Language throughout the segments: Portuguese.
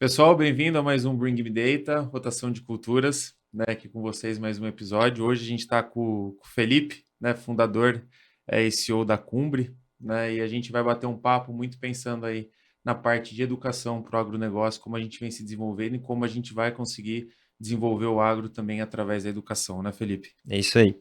Pessoal, bem-vindo a mais um Bring Me Data, rotação de culturas, né? Aqui com vocês mais um episódio. Hoje a gente está com o Felipe, né? Fundador e CEO da Cumbre, né? E a gente vai bater um papo muito pensando aí na parte de educação para o agronegócio, como a gente vem se desenvolvendo e como a gente vai conseguir desenvolver o agro também através da educação, né, Felipe? É isso aí.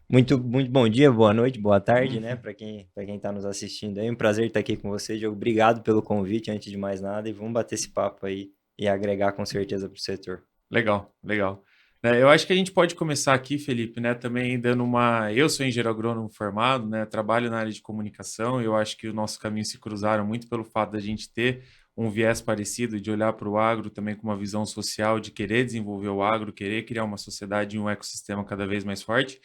Muito bom dia, boa noite, boa tarde, né? Uhum. Para quem está nos assistindo aí. Um prazer estar aqui com você, Diogo. Obrigado pelo convite, antes de mais nada. E vamos bater esse papo aí e agregar com certeza para o setor. Legal, legal. Eu acho que a gente pode começar aqui, Felipe, né? Também dando uma. Eu sou engenheiro agrônomo formado, né? Trabalho na área de comunicação. Eu acho que os nossos caminhos se cruzaram muito pelo fato da gente ter um viés parecido de olhar para o agro também com uma visão social, de querer desenvolver o agro, querer criar uma sociedade e um ecossistema cada vez mais forte,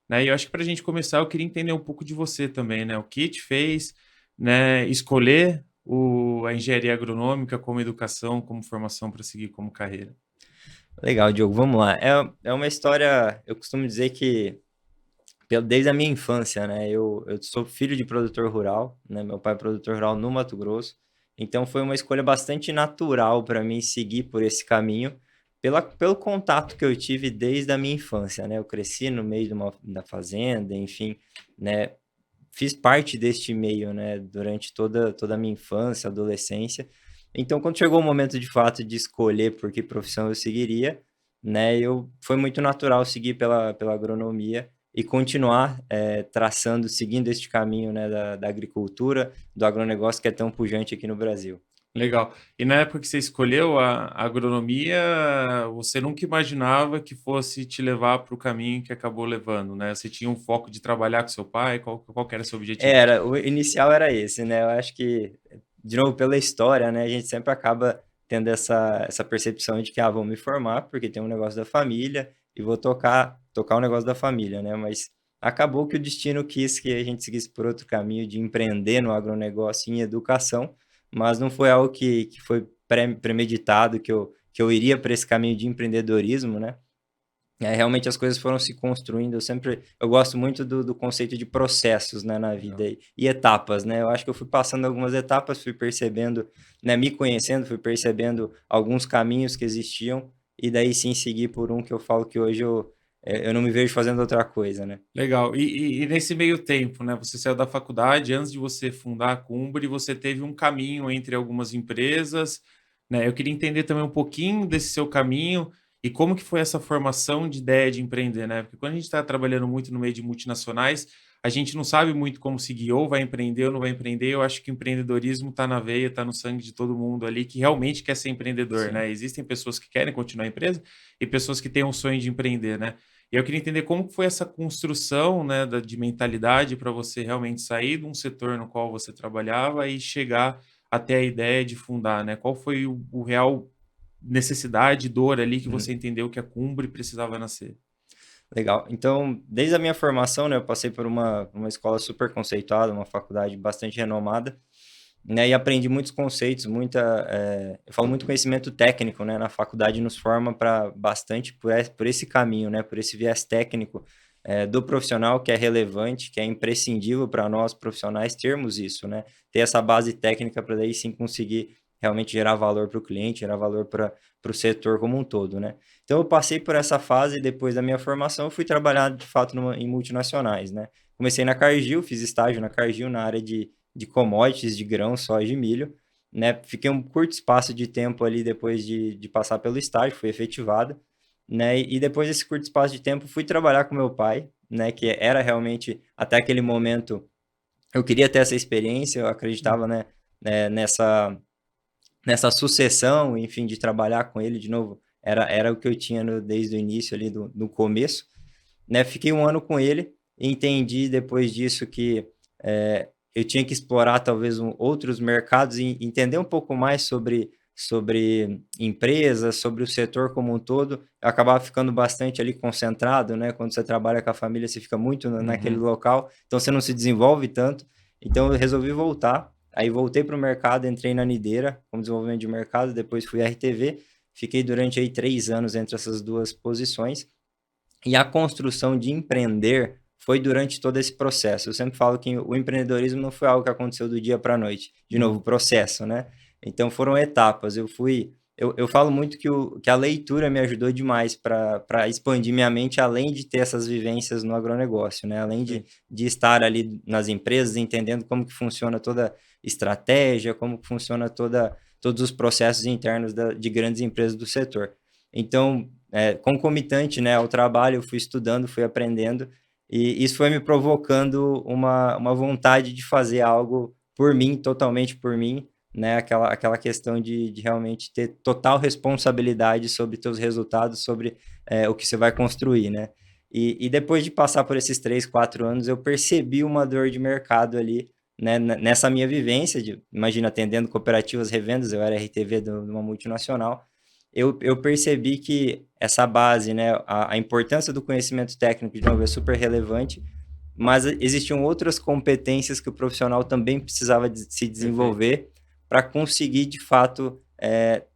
né? E eu acho que para a gente começar, eu queria entender um pouco de você também, né? O que te fez, né? Escolher a engenharia agronômica como educação, como formação para seguir como carreira. Legal, Diogo, vamos lá. É uma história, eu costumo dizer que desde a minha infância, né? Eu sou filho de produtor rural, né? Meu pai é produtor rural no Mato Grosso. Então foi uma escolha bastante natural para mim seguir por esse caminho, pelo contato que eu tive desde a minha infância, né? Eu cresci no meio da fazenda, enfim, né? Fiz parte deste meio, né? Durante toda a minha infância, adolescência. Então, quando chegou o momento de fato de escolher por que profissão eu seguiria, né? Foi muito natural seguir pela agronomia e continuar seguindo este caminho, né, da agricultura, do agronegócio que é tão pujante aqui no Brasil. Legal. E na época que você escolheu a agronomia, você nunca imaginava que fosse te levar para o caminho que acabou levando, né? Você tinha um foco de trabalhar com seu pai? Qual que era seu objetivo? O inicial era esse, né? Eu acho que, de novo, pela história, né, a gente sempre acaba tendo essa percepção de que, vou me formar porque tem um negócio da família e vou tocar o negócio da família, né? Mas acabou que o destino quis que a gente seguisse por outro caminho de empreender no agronegócio em educação, mas não foi algo que foi premeditado, que eu iria para esse caminho de empreendedorismo, né? Realmente as coisas foram se construindo. Eu gosto muito do conceito de processos, né, na vida Legal. e etapas, né? Eu acho que eu fui passando algumas etapas, fui percebendo, né, me conhecendo, fui percebendo alguns caminhos que existiam e daí sim seguir por um que eu falo que hoje eu não me vejo fazendo outra coisa, né? Legal. E nesse meio tempo, né? Você saiu da faculdade, antes de você fundar a Cumbri, você teve um caminho entre algumas empresas, né? Eu queria entender também um pouquinho desse seu caminho e como que foi essa formação de ideia de empreender, né? Porque quando a gente está trabalhando muito no meio de multinacionais, a gente não sabe muito como seguir, ou vai empreender ou não vai empreender. Eu acho que o empreendedorismo está na veia, está no sangue de todo mundo ali que realmente quer ser empreendedor, Sim. né? Existem pessoas que querem continuar a empresa e pessoas que têm um sonho de empreender, né? E eu queria entender como foi essa construção, né, de mentalidade para você realmente sair de um setor no qual você trabalhava e chegar até a ideia de fundar, né? Qual foi o real necessidade, dor ali que você Uhum. entendeu que a Cumbre precisava nascer? Legal. Então, desde a minha formação, né, eu passei por uma escola super conceituada, uma faculdade bastante renomada, né, e aprendi muitos conceitos, eu falo muito conhecimento técnico, né, na faculdade nos forma para bastante por esse caminho, né, por esse viés técnico do profissional que é relevante, que é imprescindível para nós profissionais termos isso, né, ter essa base técnica para daí sim conseguir realmente gerar valor para o cliente, gerar valor para o setor como um todo, né. Então eu passei por essa fase, depois da minha formação eu fui trabalhar de fato em multinacionais, né. Comecei na Cargill, fiz estágio na Cargill na área de commodities, de grãos, soja e milho, né? Fiquei um curto espaço de tempo ali depois de passar pelo estágio, fui efetivado, né? E depois desse curto espaço de tempo fui trabalhar com meu pai, né? Que era realmente, até aquele momento, eu queria ter essa experiência, eu acreditava, Uhum. né, nessa sucessão, enfim, de trabalhar com ele de novo. Era o que eu tinha desde o início ali, do começo, né? Fiquei um ano com ele e entendi depois disso que eu tinha que explorar talvez outros mercados e entender um pouco mais sobre empresas, sobre o setor como um todo. Eu acabava ficando bastante ali concentrado, né? Quando você trabalha com a família, você fica muito naquele Uhum. local, então você não se desenvolve tanto. Então eu resolvi voltar. Aí voltei para o mercado, entrei na Nideira como desenvolvimento de mercado, depois fui RTV, fiquei durante aí 3 anos entre essas duas posições. E a construção de empreender foi durante todo esse processo. Eu sempre falo que o empreendedorismo não foi algo que aconteceu do dia para a noite. De novo, Uhum. processo, né? Então foram etapas. eu falo muito que a leitura me ajudou demais para expandir minha mente, além de ter essas vivências no agronegócio, né? Além Sim. de estar ali nas empresas, entendendo como que funciona toda estratégia, como que funciona todos os processos internos de grandes empresas do setor. Então, concomitante, né, ao trabalho, eu fui estudando, fui aprendendo, e isso foi me provocando uma vontade de fazer algo por mim, totalmente por mim, né? Aquela questão de realmente ter total responsabilidade sobre teus resultados, sobre o que você vai construir, né? E depois de passar por esses 3, 4 anos, eu percebi uma dor de mercado ali, né? Nessa minha vivência, imagina, atendendo cooperativas, revendas, eu era RTV de uma multinacional, eu percebi que essa base, né, a importância do conhecimento técnico, de novo, é super relevante, mas existiam outras competências que o profissional também precisava se Perfeito. desenvolver para conseguir, de fato,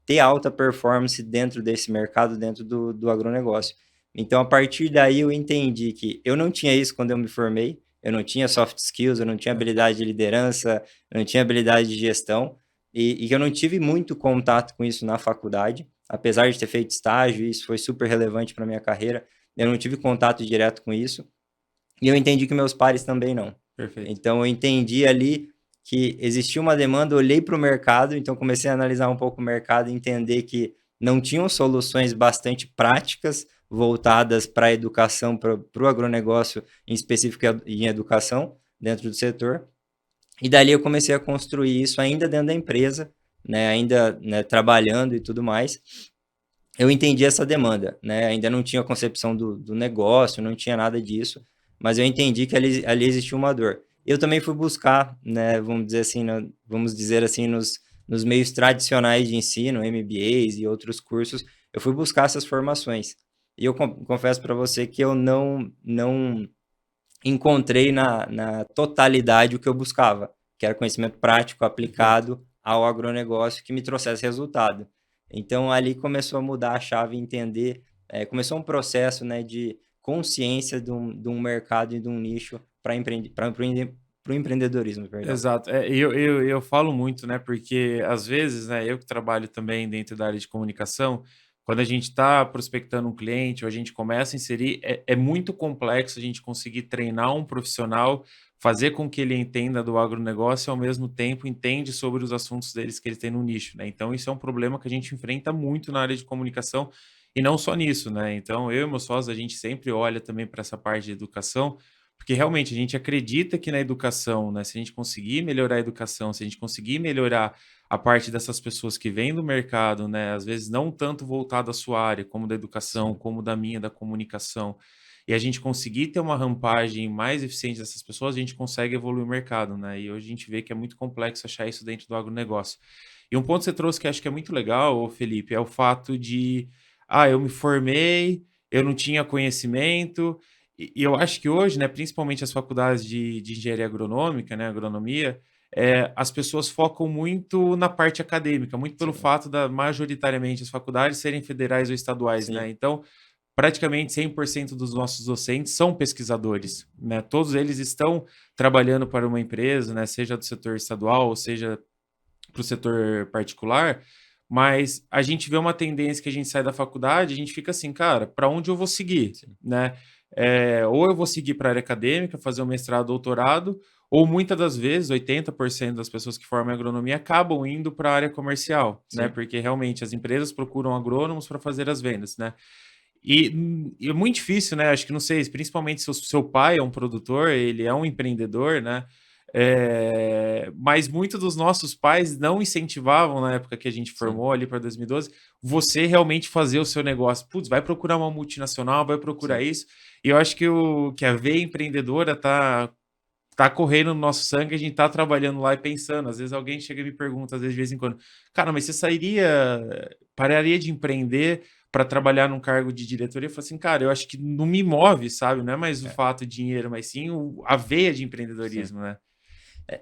ter alta performance dentro desse mercado, dentro do agronegócio. Então, a partir daí, eu entendi que eu não tinha isso quando eu me formei, eu não tinha soft skills, eu não tinha habilidade de liderança, eu não tinha habilidade de gestão, e que eu não tive muito contato com isso na faculdade, apesar de ter feito estágio, e isso foi super relevante para minha carreira, eu não tive contato direto com isso, e eu entendi que meus pares também não. Perfeito. Então, eu entendi ali que existia uma demanda, olhei para o mercado, então comecei a analisar um pouco o mercado e entender que não tinham soluções bastante práticas voltadas para a educação, para o agronegócio, em específico em educação, dentro do setor. E dali eu comecei a construir isso ainda dentro da empresa, né, ainda, né, trabalhando e tudo mais. Eu entendi essa demanda, né? Ainda não tinha concepção do negócio, não tinha nada disso, mas eu entendi que ali existia uma dor. Eu também fui buscar, né, vamos dizer assim, nos meios tradicionais de ensino, MBAs e outros cursos, eu fui buscar essas formações. E eu confesso para você que eu não encontrei na totalidade o que eu buscava, que era conhecimento prático Perfeito. aplicado ao agronegócio que me trouxesse resultado. Então, ali começou a mudar a chave, entender, começou um processo, né, de consciência de um mercado e de um nicho para o empreendedorismo, perdão. Exato. Eu falo muito, né? Porque às vezes, né, eu que trabalho também dentro da área de comunicação, quando a gente está prospectando um cliente ou a gente começa a inserir, é muito complexo a gente conseguir treinar um profissional, fazer com que ele entenda do agronegócio e ao mesmo tempo entende sobre os assuntos deles que ele tem no nicho, né? Então, isso é um problema que a gente enfrenta muito na área de comunicação e não só nisso, né? Então, eu e meus sócios, a gente sempre olha também para essa parte de educação porque realmente a gente acredita que na educação, né, se a gente conseguir melhorar a educação, se a gente conseguir melhorar a parte dessas pessoas que vêm do mercado, né, às vezes não tanto voltado à sua área, como da educação, Sim, como da minha, da comunicação, e a gente conseguir ter uma rampagem mais eficiente dessas pessoas, a gente consegue evoluir o mercado, né? E hoje a gente vê que é muito complexo achar isso dentro do agronegócio. E um ponto que você trouxe que acho que é muito legal, ô Felipe, é o fato de, eu me formei, eu não tinha conhecimento, e eu acho que hoje, né, principalmente as faculdades de engenharia agronômica, né, agronomia, as pessoas focam muito na parte acadêmica, muito pelo sim, fato da majoritariamente as faculdades serem federais ou estaduais, né? sim, Então, praticamente 100% dos nossos docentes são pesquisadores, né? Todos eles estão trabalhando para uma empresa, né, seja do setor estadual, ou seja para o setor particular, mas a gente vê uma tendência que a gente sai da faculdade, a gente fica assim, cara, para onde eu vou seguir, sim, né? Ou eu vou seguir para a área acadêmica, fazer um mestrado, doutorado, ou muitas das vezes, 80% das pessoas que formam agronomia acabam indo para a área comercial, né? sim, Porque realmente as empresas procuram agrônomos para fazer as vendas, né? E é muito difícil, né? Acho que não sei, principalmente se o seu pai é um produtor, ele é um empreendedor, né? Mas muitos dos nossos pais não incentivavam na época que a gente sim, formou ali para 2012, você realmente fazer o seu negócio. Putz, vai procurar uma multinacional, vai procurar sim. isso. E eu acho que a veia empreendedora tá correndo no nosso sangue, a gente tá trabalhando lá e pensando. Às vezes alguém chega e me pergunta, às vezes de vez em quando, cara, mas você pararia de empreender para trabalhar num cargo de diretoria? Eu falo assim, cara, eu acho que não me move, sabe? Não é mais o É, fato de dinheiro, mas sim a veia de sim. empreendedorismo, né?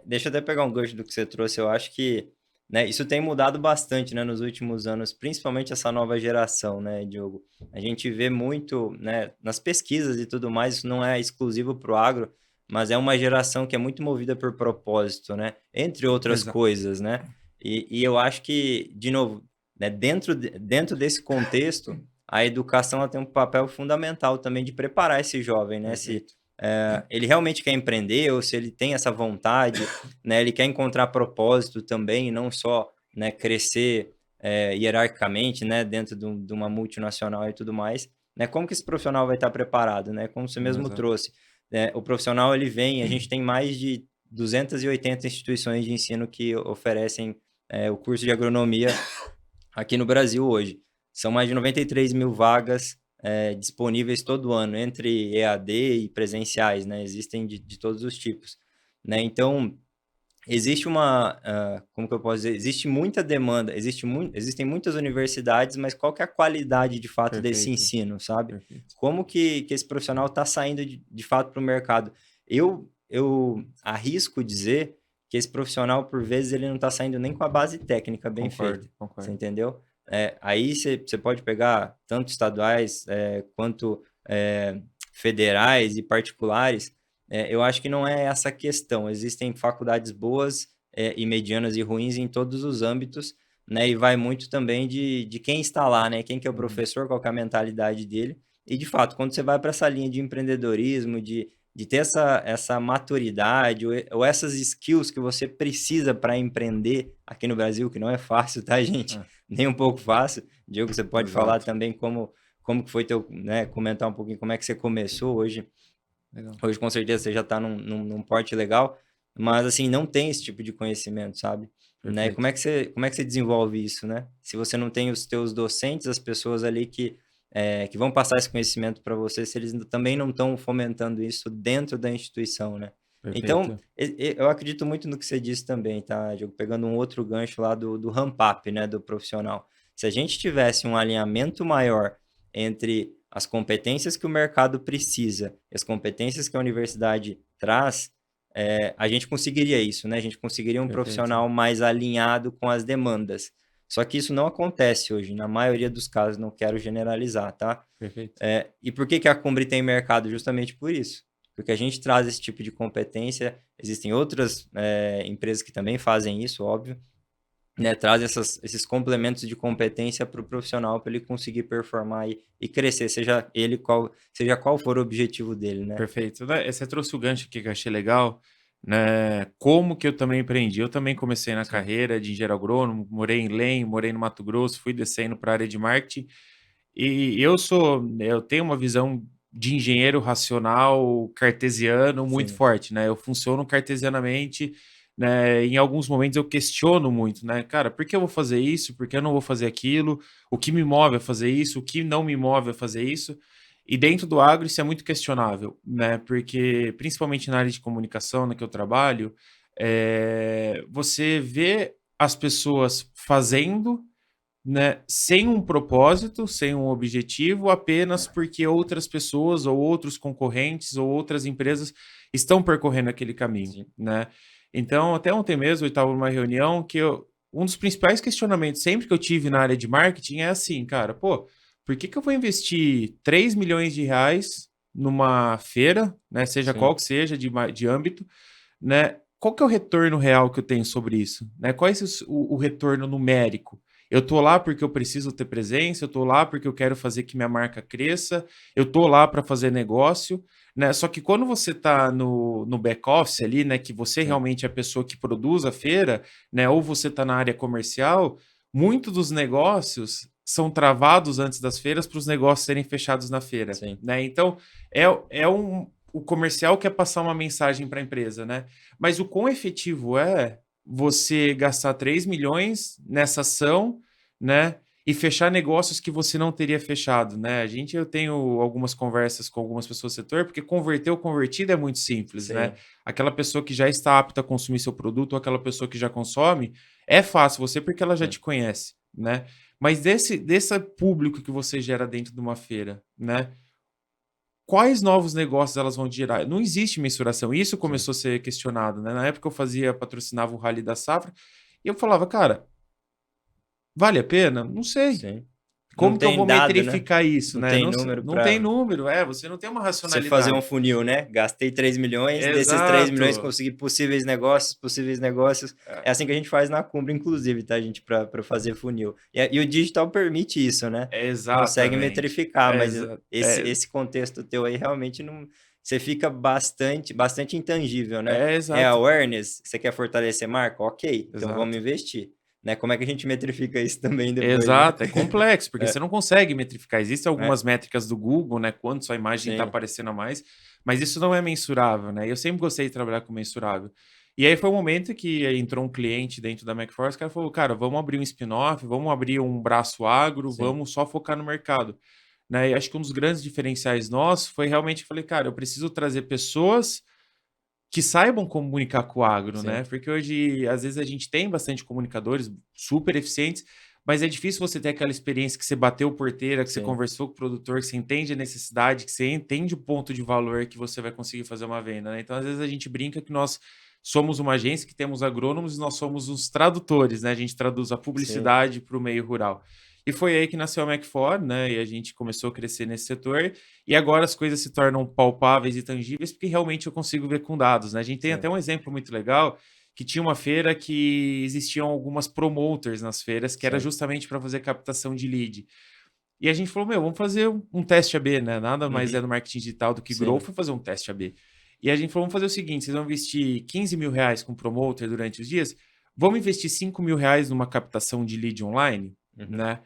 Deixa eu até pegar um gancho do que você trouxe. Eu acho que, né, isso tem mudado bastante, né, nos últimos anos, principalmente essa nova geração, né, Diogo? A gente vê muito, né, nas pesquisas e tudo mais, isso não é exclusivo para o agro, mas é uma geração que é muito movida por propósito, né? Entre outras Exato. coisas, né? E eu acho que, de novo, né? Dentro desse contexto, a educação ela tem um papel fundamental também de preparar esse jovem, né? Se Perfeito. ele realmente quer empreender ou se ele tem essa vontade, né? Ele quer encontrar propósito também, e não só, né, crescer hierarquicamente, né, dentro de uma multinacional e tudo mais, né? Como que esse profissional vai estar preparado, né? Como você mesmo Exato. trouxe, né? O profissional ele vem, a gente tem mais de 280 instituições de ensino que oferecem o curso de agronomia aqui no Brasil hoje. São mais de 93 mil vagas disponíveis todo ano, entre EAD e presenciais, né? Existem de todos os tipos, né? Então, existe como que eu posso dizer? Existe muita demanda, existem muitas universidades, mas qual que é a qualidade de fato desse Perfeito. ensino, sabe? Perfeito. Como que esse profissional está saindo de fato para o mercado? Eu arrisco dizer que esse profissional, por vezes, ele não está saindo nem com a base técnica bem Concordo, feita, você concordo. entendeu? Aí você pode pegar tanto estaduais quanto federais e particulares. Eu acho que não é essa a questão. Existem faculdades boas e medianas e ruins em todos os âmbitos, né? E vai muito também de quem está lá, né? Quem que é o Uhum. professor, qual que é a mentalidade dele. E, de fato, quando você vai para essa linha de empreendedorismo, de ter essa maturidade ou essas skills que você precisa para empreender aqui no Brasil, que não é fácil, tá, gente? É, Nem um pouco fácil. Diego, você pode falar exato. também como que foi teu, né? Comentar um pouquinho como é que você começou hoje. Legal. Hoje, com certeza, você já está num porte legal, mas, assim, não tem esse tipo de conhecimento, sabe? Né? E Perfeito. como é que você desenvolve isso, né? Se você não tem os teus docentes, as pessoas ali que vão passar esse conhecimento para você, se eles também não estão fomentando isso dentro da instituição, né? Então, Perfeito. eu acredito muito no que você disse também, tá, Diogo? Pegando um outro gancho lá do ramp-up, né, do profissional. Se a gente tivesse um alinhamento maior entre as competências que o mercado precisa, as competências que a universidade traz, a gente conseguiria isso, né? A gente conseguiria um Perfeito. profissional mais alinhado com as demandas. Só que isso não acontece hoje, na maioria dos casos, não quero generalizar, tá? Perfeito. E por que que a Cumbri tem mercado? Justamente por isso. Porque a gente traz esse tipo de competência, existem outras empresas que também fazem isso, óbvio, né, traz esses complementos de competência para o profissional para ele conseguir performar e crescer, seja qual for o objetivo dele, né? Perfeito. Né, você trouxe o gancho aqui que eu achei legal, né? Como que eu também empreendi? Eu também comecei na Sim, carreira de engenheiro agrônomo, morei em Belém, morei no Mato Grosso, fui descendo para a área de marketing. E eu tenho uma visão de engenheiro racional cartesiano muito sim, forte, né? Eu funciono cartesianamente, né? Em alguns momentos eu questiono muito, né? Cara, por que eu vou fazer isso? Por que eu não vou fazer aquilo? O que me move a fazer isso? O que não me move a fazer isso? E dentro do agro isso é muito questionável, né? Porque principalmente na área de comunicação, na que eu trabalho, você vê as pessoas fazendo, né, sem um propósito, sem um objetivo, apenas porque outras pessoas ou outros concorrentes ou outras empresas estão percorrendo aquele caminho, sim, né? Então, até ontem mesmo eu estava numa reunião um dos principais questionamentos sempre que eu tive na área de marketing é assim, cara, pô, por que que eu vou investir 3 milhões de reais numa feira, né, seja sim, qual que seja de âmbito, né? Qual que é o retorno real que eu tenho sobre isso, né? Qual é o retorno numérico? Eu tô lá porque eu preciso ter presença, eu tô lá porque eu quero fazer que minha marca cresça, eu tô lá para fazer negócio, né? Só que quando você tá no back office ali, né, que você sim, realmente é a pessoa que produz a feira, né, ou você tá na área comercial, muitos dos negócios são travados antes das feiras para os negócios serem fechados na feira, sim, né? Então, o comercial quer passar uma mensagem para a empresa, né? Mas o quão efetivo é você gastar 3 milhões nessa ação, né? E fechar negócios que você não teria fechado, né? Eu tenho algumas conversas com algumas pessoas do setor, porque converter o convertido é muito simples, né? sim, Aquela pessoa que já está apta a consumir seu produto, ou aquela pessoa que já consome, é fácil você porque ela já sim, te conhece, né? Mas desse público que você gera dentro de uma feira, né? Quais novos negócios elas vão gerar? Não existe mensuração. Isso sim, começou a ser questionado, né? Na época eu patrocinava o Rally da Safra, e eu falava, cara, vale a pena? Não sei. sim, Não Como que eu tem vou dado, né? metrificar isso, Não né? tem Não, número não tem para número, você não tem uma você fazer um racionalidade. funil, né? Gastei 3 milhões, desses 3 milhões Exato. consegui possíveis negócios, possíveis negócios. É, É assim que a gente faz na Cumbra, inclusive, tá, gente? Para fazer funil. E o digital permite isso, né? Consegue exatamente. metrificar, mas esse contexto teu aí realmente não. Você fica bastante intangível, né? É exato. awareness, você quer fortalecer marca? Ok, então vamos Exato. investir. Né? Como é que a gente metrifica isso também depois, né? Exato, é complexo, porque você não consegue metrificar. Existem É, algumas métricas do Google, né? Quanto sua imagem está sim, aparecendo a mais, mas isso não é mensurável, né? Eu sempre gostei de trabalhar com mensurável. E aí foi um momento que entrou um cliente dentro da MacForce, o cara falou, cara, vamos abrir um spin-off, vamos abrir um braço agro, sim, vamos só focar no mercado. Né? E acho que um dos grandes diferenciais nossos foi realmente, eu falei, cara, eu preciso trazer pessoas que saibam comunicar com o agro, sim, né? Porque hoje, às vezes, a gente tem bastante comunicadores super eficientes, mas é difícil você ter aquela experiência que você bateu porteira, que você sim, conversou com o produtor, que você entende a necessidade, que você entende o ponto de valor que você vai conseguir fazer uma venda, né? Então, às vezes, a gente brinca que nós somos uma agência que temos agrônomos e nós somos os tradutores, né? A gente traduz a sim, publicidade para o meio rural. E foi aí que nasceu a Macfor, né? E a gente começou a crescer nesse setor. E agora as coisas se tornam palpáveis e tangíveis porque realmente eu consigo ver com dados, né? A gente tem sim, até um exemplo muito legal que tinha uma feira que existiam algumas promoters nas feiras que era sim. justamente para fazer captação de lead. E a gente falou, meu, vamos fazer um teste A/B, né? Nada mais é Uhum, no marketing digital do que sim, growth, foi fazer um teste A/B. E a gente falou, vamos fazer o seguinte, vocês vão investir 15 mil reais com promoter durante os dias, vamos investir 5 mil reais numa captação de lead online, uhum, né?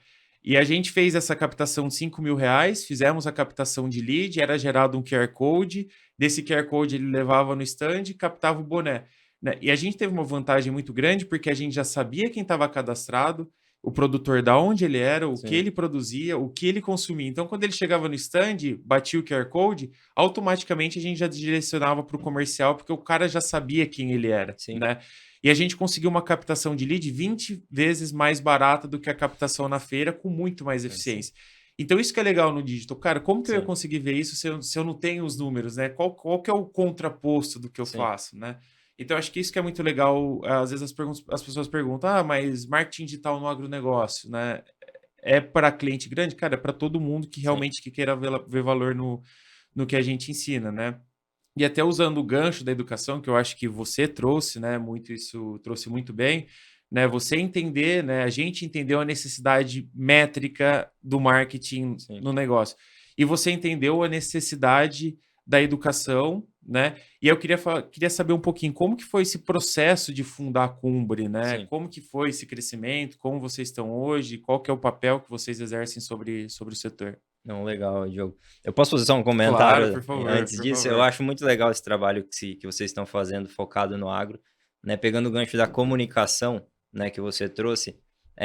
E a gente fez essa captação de 5 mil reais, fizemos a captação de lead, era gerado um QR Code, desse QR Code ele levava no stand e captava o boné. Né? E a gente teve uma vantagem muito grande porque a gente já sabia quem estava cadastrado, o produtor da onde ele era, o que sim, ele produzia, o que ele consumia. Então, quando ele chegava no stand, batia o QR Code, automaticamente a gente já direcionava para o comercial, porque o cara já sabia quem ele era, sim, né? E a gente conseguiu uma captação de lead 20 vezes mais barata do que a captação na feira, com muito mais sim, eficiência. Então, isso que é legal no digital. Cara, como que eu ia sim, conseguir ver isso se eu não tenho os números, né? Qual que é o contraposto do que eu sim, faço, né? Então, acho que isso que é muito legal. Às vezes as pessoas perguntam, mas marketing digital no agronegócio, né? É para cliente grande? Cara, é para todo mundo que sim, realmente que queira ver valor no que a gente ensina, né? E até usando o gancho da educação, que eu acho que você trouxe, né? Muito isso trouxe muito bem, né? Você entender, né? A gente entendeu a necessidade métrica do marketing sim, no negócio. E você entendeu a necessidade da educação, né? E eu queria saber um pouquinho como que foi esse processo de fundar a Cumbre, né? sim. Como que foi esse crescimento, como vocês estão hoje, qual que é o papel que vocês exercem sobre o setor? Não, legal, Diogo. Eu posso fazer só um Claro, por comentário favor, antes por disso? Eu favor. acho muito legal esse trabalho que vocês estão fazendo focado no agro, né? Pegando o gancho da comunicação, né, que você trouxe.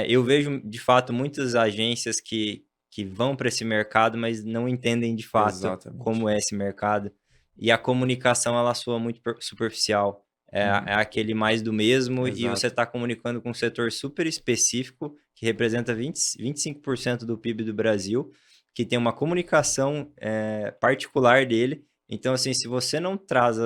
Eu vejo, de fato, muitas agências que vão para esse mercado, mas não entendem de fato Exatamente. como é esse mercado. E a comunicação, ela soa muito superficial. É Uhum. aquele mais do mesmo, e você Exato. está comunicando com um setor super específico, que representa 25% do PIB do Brasil, que tem uma comunicação particular dele. Então, assim, se você não traz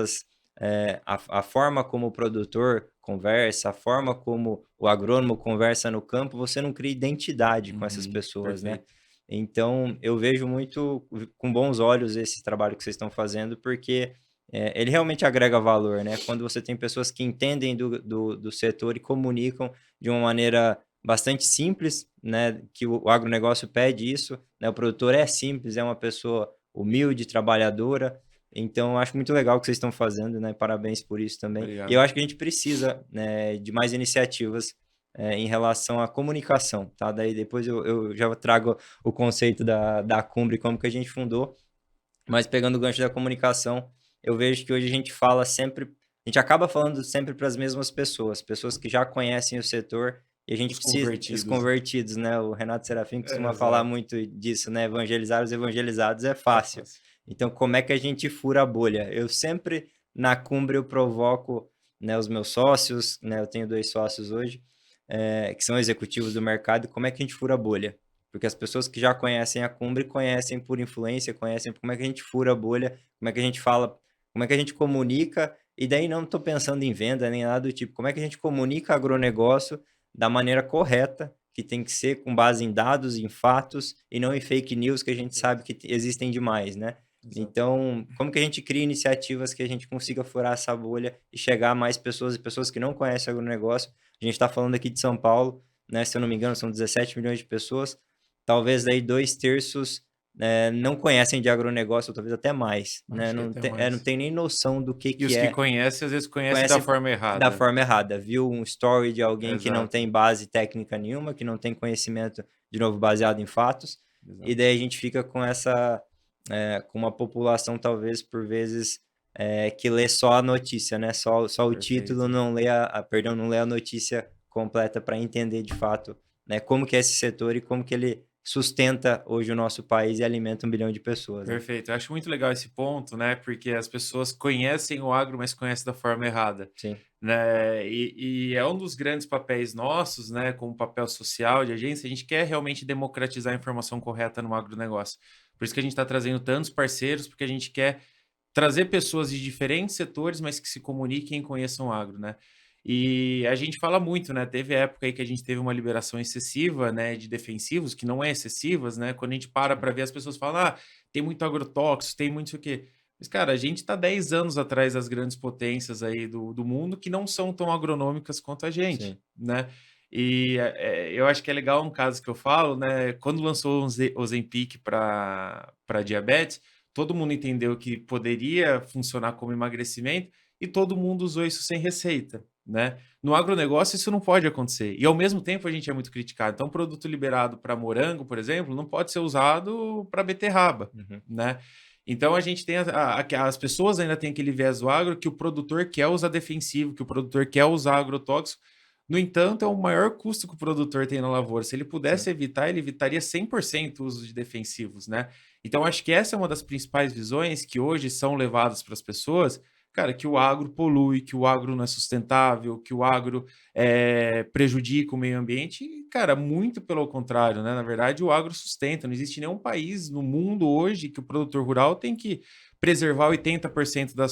a forma como o produtor conversa, a forma como o agrônomo conversa no campo, você não cria identidade com essas Uhum. pessoas, né? Perfeito. Então, eu vejo muito com bons olhos esse trabalho que vocês estão fazendo, porque ele realmente agrega valor, né? Quando você tem pessoas que entendem do setor e comunicam de uma maneira bastante simples, né? Que o agronegócio pede isso, né? O produtor é simples, é uma pessoa humilde, trabalhadora. Então, eu acho muito legal o que vocês estão fazendo, né? Parabéns por isso também. E eu Obrigado. acho que a gente precisa, né, de mais iniciativas em relação à comunicação, tá? Daí depois eu já trago o conceito da Cumbre, como que a gente fundou, mas pegando o gancho da comunicação, eu vejo que hoje a gente fala sempre, a gente acaba falando sempre para as mesmas pessoas, pessoas que já conhecem o setor, e a gente Os precisa, os convertidos. convertidos, né? O Renato Serafim É, costuma falar exato. muito disso, né? Evangelizar os evangelizados é É fácil. fácil. Então, como é que a gente fura a bolha? Eu sempre, na Cumbre, eu provoco, né, os meus sócios, né? Eu tenho 2 sócios hoje, que são executivos do mercado, e como é que a gente fura a bolha? Porque as pessoas que já conhecem a Cumbre conhecem por influência, conhecem como é que a gente fura a bolha, como é que a gente fala, como é que a gente comunica, e daí não estou pensando em venda nem nada do tipo, como é que a gente comunica agronegócio da maneira correta, que tem que ser com base em dados, em fatos, e não em fake news que a gente sabe que existem demais, né? Exato. Então, como que a gente cria iniciativas que a gente consiga furar essa bolha e chegar a mais pessoas e pessoas que não conhecem o agronegócio? A gente está falando aqui de São Paulo, né? Se eu não me engano, são 17 milhões de pessoas. Talvez daí 2/3 não conhecem de agronegócio, ou talvez até mais, né? Acho que Não até tem, não mais. tem nem noção do E que os que é. conhecem, às vezes conhecem da Conhecem forma da errada. forma errada. Viu um story de alguém que não Exato, tem base técnica nenhuma, que não tem conhecimento, de novo, baseado em fatos, e exato. daí a gente fica com com uma população, talvez, por vezes, que lê só a notícia, né? Só o título, Perfeito. não lê perdão, não lê a notícia completa para entender de fato, né? Como que é esse setor e como que ele sustenta hoje o nosso país e alimenta 1 bilhão de pessoas, né? Perfeito. Eu acho muito legal esse ponto, né? Porque as pessoas conhecem o agro, mas conhecem da forma errada, Sim, né? E é um dos grandes papéis nossos, né? Como papel social de agência, a gente quer realmente democratizar a informação correta no agronegócio. Por isso que a gente está trazendo tantos parceiros, porque a gente quer trazer pessoas de diferentes setores, mas que se comuniquem e conheçam o agro, né? E a gente fala muito, né? Teve época aí que a gente teve uma liberação excessiva, né, de defensivos, que não é excessivas, né? Quando a gente para ver, as pessoas falam, ah, tem muito agrotóxico, tem muito isso aqui. Mas, cara, a gente está 10 anos atrás das grandes potências aí do mundo que não são tão agronômicas quanto a gente, sim, né? E eu acho que é legal um caso que eu falo, né? Quando lançou o Ozempic para diabetes, todo mundo entendeu que poderia funcionar como emagrecimento e todo mundo usou isso sem receita, né? No agronegócio isso não pode acontecer. E ao mesmo tempo a gente é muito criticado. Então, produto liberado para morango, por exemplo, não pode ser usado para beterraba, uhum, né? Então a gente tem as pessoas ainda têm aquele viés do agro que o produtor quer usar defensivo, que o produtor quer usar agrotóxico. No entanto, é o maior custo que o produtor tem na lavoura. Se ele sim. pudesse evitar, ele evitaria 100% o uso de defensivos, né? Então, acho que essa é uma das principais visões que hoje são levadas para as pessoas, cara, que o agro polui, que o agro não é sustentável, que o agro prejudica o meio ambiente. E, cara, muito pelo contrário, né? Na verdade, o agro sustenta. Não existe nenhum país no mundo hoje que o produtor rural tem que preservar 80% da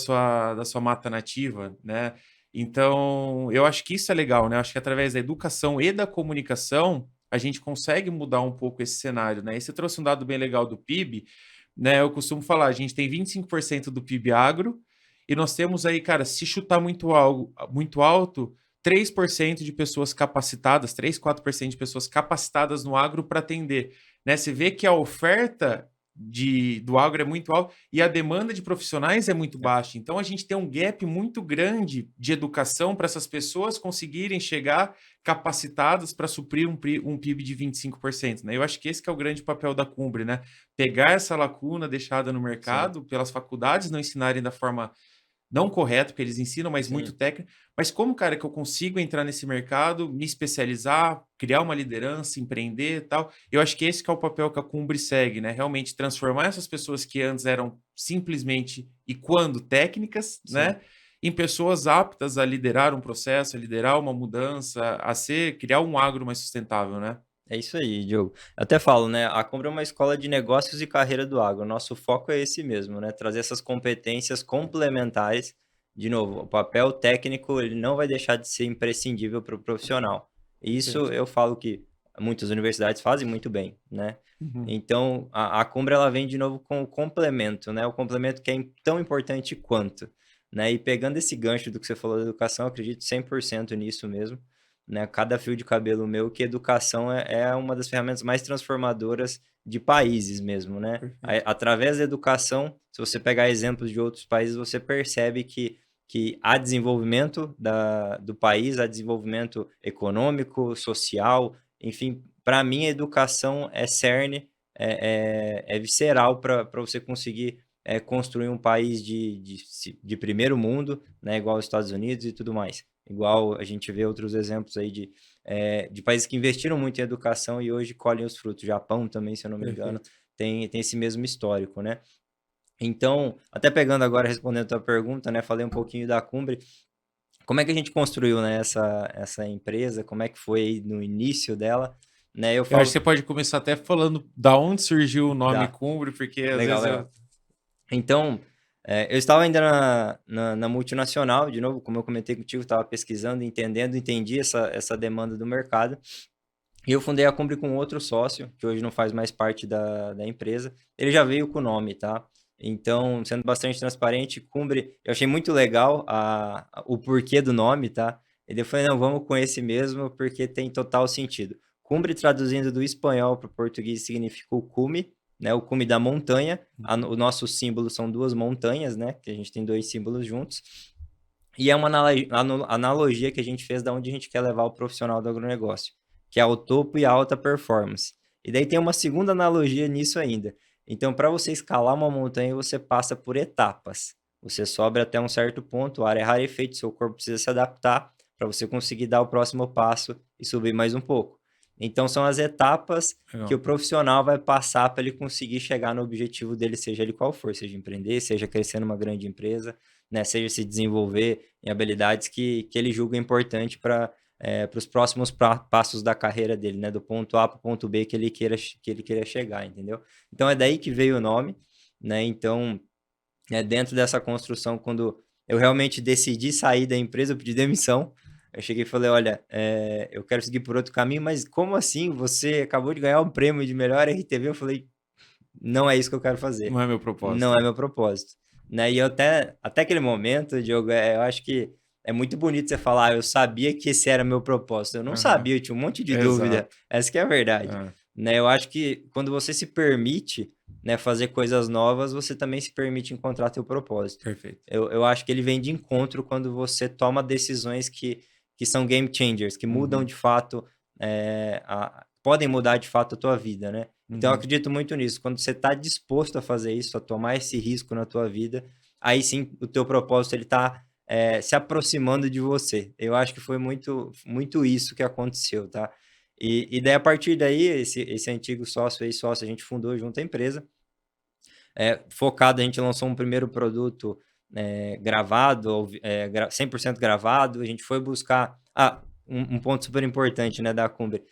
sua mata nativa, né? Então, eu acho que isso é legal, né? Eu acho que através da educação e da comunicação, a gente consegue mudar um pouco esse cenário, né? E você trouxe um dado bem legal do PIB, né? Eu costumo falar, a gente tem 25% do PIB agro, e nós temos aí, cara, se chutar muito alto, 3% de pessoas capacitadas, 4% de pessoas capacitadas no agro para atender, né? Você vê que a oferta do agro é muito alta e a demanda de profissionais é muito baixa. Então a gente tem um gap muito grande de educação para essas pessoas conseguirem chegar capacitadas para suprir um PIB de 25%, né? Eu acho que esse que é o grande papel da Cumbre, né? Pegar essa lacuna deixada no Sim, mercado pelas faculdades não ensinarem da forma não correta, porque eles ensinam, mas muito sim, técnica. Mas como, cara, que eu consigo entrar nesse mercado, me especializar, criar uma liderança, empreender e tal? Eu acho que esse que é o papel que a Cumbre segue, né? Realmente transformar essas pessoas que antes eram simplesmente e quando técnicas, sim. né? Em pessoas aptas a liderar um processo, a liderar uma mudança, criar um agro mais sustentável, né? É isso aí, Diogo. Eu até falo, né? A Compra é uma escola de negócios e carreira do agro. O nosso foco é esse mesmo, né? Trazer essas competências complementares. De novo, o papel técnico ele não vai deixar de ser imprescindível para o profissional. Isso Perfeito. eu falo que muitas universidades fazem muito bem, né? Uhum. Então, a Cumbra ela vem de novo com o complemento, né? O complemento que é tão importante quanto, né? E pegando esse gancho do que você falou da educação, eu acredito 100% nisso mesmo, né? Cada fio de cabelo meu que educação é uma das ferramentas mais transformadoras de países mesmo, né? Perfeito. Através da educação, se você pegar exemplos de outros países, você percebe que há desenvolvimento do país, há desenvolvimento econômico, social, enfim, para mim a educação é cerne, é visceral para você conseguir construir um país de primeiro mundo, né, igual os Estados Unidos e tudo mais. Igual a gente vê outros exemplos aí de países que investiram muito em educação e hoje colhem os frutos. Japão também, se eu não me engano, Perfeito. tem esse mesmo histórico, né? Então, até pegando agora, respondendo a tua pergunta, né? Falei um pouquinho da Cumbre. Como é que a gente construiu, né, essa empresa? Como é que foi aí no início dela? Né, eu Eu acho que falo, você pode começar até falando da onde surgiu o nome dá, Cumbre, porque às legal, vezes legal. eu. Então, eu estava ainda na multinacional, de novo, como eu comentei contigo, estava pesquisando, entendendo, entendi essa demanda do mercado. E eu fundei a Cumbre com outro sócio, que hoje não faz mais parte da empresa. Ele já veio com o nome, tá? Então, sendo bastante transparente, Cumbre, eu achei muito legal o porquê do nome, tá? E daí eu falei, não, vamos com esse mesmo, porque tem total sentido. Cumbre, traduzindo do espanhol para o português, significa o cume, né? O cume da montanha. O nosso símbolo são duas montanhas, né? Que a gente tem dois símbolos juntos. E é uma analogia que a gente fez da onde a gente quer levar o profissional do agronegócio, que é o topo e a alta performance. E daí tem uma segunda analogia nisso ainda. Então, para você escalar uma montanha, você passa por etapas. Você sobe até um certo ponto, a área é rarefeita, seu corpo precisa se adaptar para você conseguir dar o próximo passo e subir mais um pouco. Então, são as etapas que o Legal. profissional vai passar para ele conseguir chegar no objetivo dele, seja ele qual for, seja empreender, seja crescer numa grande empresa, né, seja se desenvolver em habilidades que ele julga importante para os próximos passos da carreira dele, né, do ponto A para o ponto B que ele queira chegar, entendeu? Então é daí que veio o nome, né? Então, dentro dessa construção, quando eu realmente decidi sair da empresa, eu pedi demissão. Eu cheguei e falei, olha, eu quero seguir por outro caminho, mas como assim? Você acabou de ganhar um prêmio de melhor RTV? Eu falei, não é isso que eu quero fazer. Não é meu propósito. Não é meu propósito. Né? E eu até aquele momento, Diogo, eu acho que é muito bonito você falar, eu sabia que esse era meu propósito. Eu não Aham. sabia, eu tinha um monte de dúvida. Exato. Essa que é a verdade. É, Né? Eu acho que quando você se permite, né, fazer coisas novas, você também se permite encontrar teu propósito. perfeito. Eu acho que ele vem de encontro quando você toma decisões que são game changers, que mudam Uhum, de fato, podem mudar de fato a tua vida, né? Então, eu uhum. acredito muito nisso. Quando você está disposto a fazer isso, a tomar esse risco na tua vida, aí sim o teu propósito ele está se aproximando de você. Eu acho que foi muito, muito isso que aconteceu, tá? E daí, a partir daí, esse antigo sócio, ex-sócio, a gente fundou junto a empresa. Focado, a gente lançou um primeiro produto gravado, 100% gravado. A gente foi buscar... um ponto super importante, né, da Cumbri.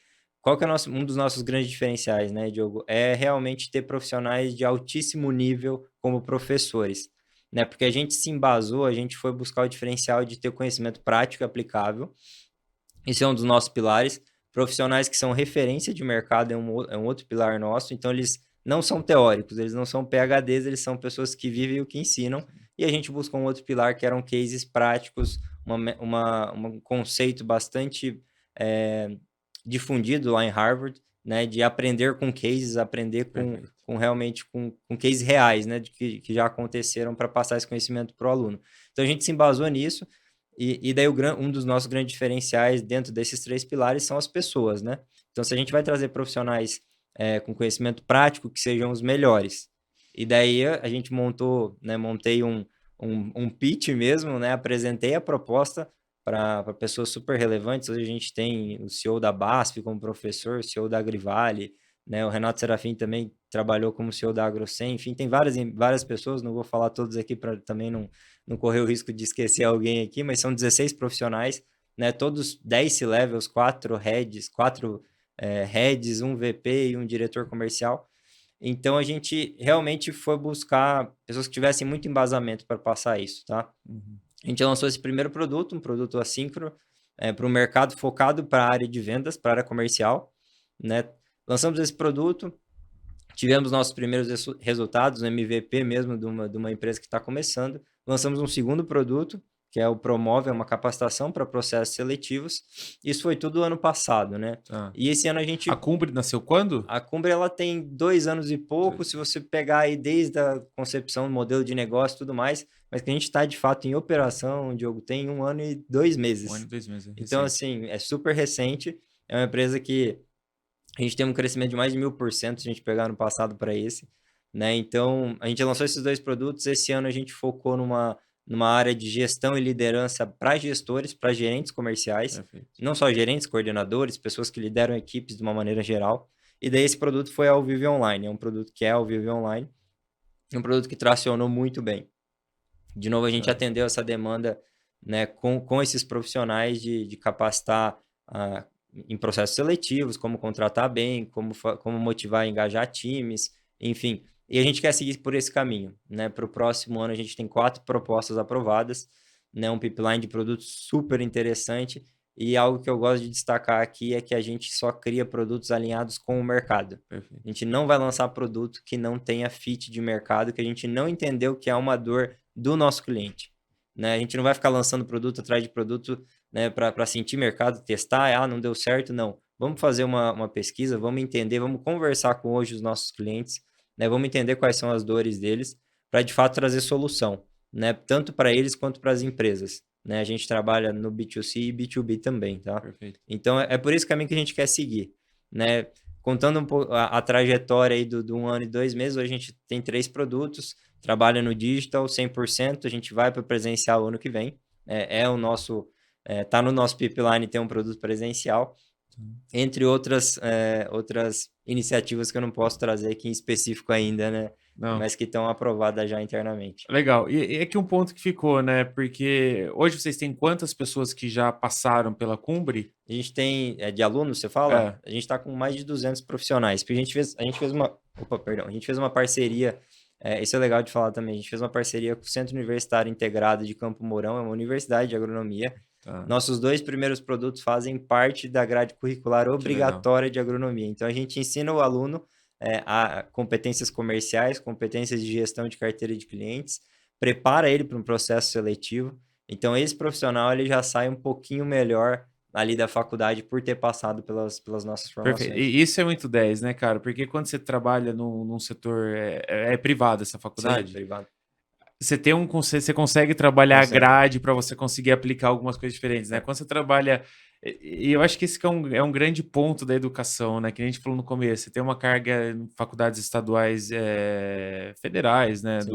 Qual que é um dos nossos grandes diferenciais, né, Diogo? É realmente ter profissionais de altíssimo nível como professores, né? Porque a gente se embasou, a gente foi buscar o diferencial de ter conhecimento prático e aplicável. Esse é um dos nossos pilares. Profissionais que são referência de mercado é um outro pilar nosso. Então, eles não são teóricos, eles não são PhDs, eles são pessoas que vivem o que ensinam. E a gente busca um outro pilar que eram cases práticos, um conceito bastante é, difundido lá em Harvard, né, de aprender com cases, aprender Perfeito. com realmente com cases reais, né, que já aconteceram para passar esse conhecimento para o aluno. Então, a gente se embasou nisso. E daí um dos nossos grandes diferenciais dentro desses três pilares são as pessoas, né? Então, se a gente vai trazer profissionais com conhecimento prático que sejam os melhores, e daí a gente montei um pitch mesmo, né? Apresentei a proposta para pessoas super relevantes. Hoje a gente tem o CEO da BASF como professor, o CEO da Agrivale, né? O Renato Serafim também trabalhou como CEO da AgroSem. Enfim, tem várias pessoas, não vou falar todos aqui para também não correr o risco de esquecer alguém aqui, mas são 16 profissionais, né? Todos 10 C-levels, 4 heads, um VP e um diretor comercial. Então a gente realmente foi buscar pessoas que tivessem muito embasamento para passar isso, tá? Uhum. A gente lançou esse primeiro produto, um produto assíncrono, para o mercado focado para a área de vendas, para a área comercial, né? Lançamos esse produto, tivemos nossos primeiros resultados, um MVP mesmo de uma empresa que está começando. Lançamos um segundo produto, que é o Promove, é uma capacitação para processos seletivos. Isso foi tudo ano passado, né? Tá. E esse ano A Cumbre nasceu quando? a Cumbra ela tem 2 anos e pouco, se você pegar aí desde a concepção do modelo de negócio e tudo mais, mas que a gente está de fato em operação, Diogo, tem 1 ano e 2 meses. 1 ano e 2 meses, é Então, recente. assim, é super recente, é uma empresa que a gente tem um crescimento de mais de 1000% se a gente pegar no passado para esse, né? Então, a gente lançou esses dois produtos. Esse ano a gente focou numa área de gestão e liderança para gestores, para gerentes comerciais, Perfeito. não só gerentes, coordenadores, pessoas que lideram equipes de uma maneira geral. E daí esse produto foi ao vivo e online, é um produto que é ao vivo e online, um produto que tracionou muito bem. De novo, a gente Tá. atendeu essa demanda, né, com esses profissionais de capacitar em processos seletivos, como contratar bem, como motivar e engajar times, enfim. E a gente quer seguir por esse caminho, né? Para o próximo ano, a gente tem 4 propostas aprovadas, né? Um pipeline de produtos super interessante. E algo que eu gosto de destacar aqui é que a gente só cria produtos alinhados com o mercado. Perfeito. A gente não vai lançar produto que não tenha fit de mercado, que a gente não entendeu que é uma dor do nosso cliente. Né? A gente não vai ficar lançando produto atrás de produto, né, para sentir mercado, testar, ah, não deu certo, não. Vamos fazer uma pesquisa, vamos entender, vamos conversar com hoje os nossos clientes, né, vamos entender quais são as dores deles, para de fato trazer solução, né, tanto para eles quanto para as empresas. Né? A gente trabalha no B2C e B2B também, tá? Perfeito. Então é por esse caminho que a gente quer seguir, né? Contando um pouco a trajetória aí do 1 ano e 2 meses, hoje a gente tem 3 produtos, trabalha no digital 100%, a gente vai para o presencial ano que vem. Tá no nosso pipeline ter um produto presencial, entre outras iniciativas que eu não posso trazer aqui em específico ainda, né? Não. Mas que estão aprovadas já internamente. Legal. E é que um ponto que ficou, né? Porque hoje vocês têm quantas pessoas que já passaram pela Cumbre? A gente tem, de alunos, você fala? É. A gente está com mais de 200 profissionais. Porque a gente fez uma, opa, perdão, a gente fez uma parceria, isso é legal de falar também, a gente fez uma parceria com o Centro Universitário Integrado de Campo Mourão, é uma universidade de agronomia. Tá. Nossos 2 primeiros produtos fazem parte da grade curricular Que legal. obrigatória de agronomia. Então, a gente ensina o aluno a competências comerciais, competências de gestão de carteira de clientes, prepara ele para um processo seletivo. Então, esse profissional ele já sai um pouquinho melhor ali da faculdade por ter passado pelas nossas Perfeito. formações. E isso é muito 10, né, cara? Porque quando você trabalha num setor é privado essa Sim, faculdade, privado. você consegue trabalhar a Consegue. grade para você conseguir aplicar algumas coisas diferentes, né? É. Quando você trabalha. E eu acho que esse que é um grande ponto da educação, né? Que a gente falou no começo. Você tem uma carga em faculdades estaduais federais, né? Sim.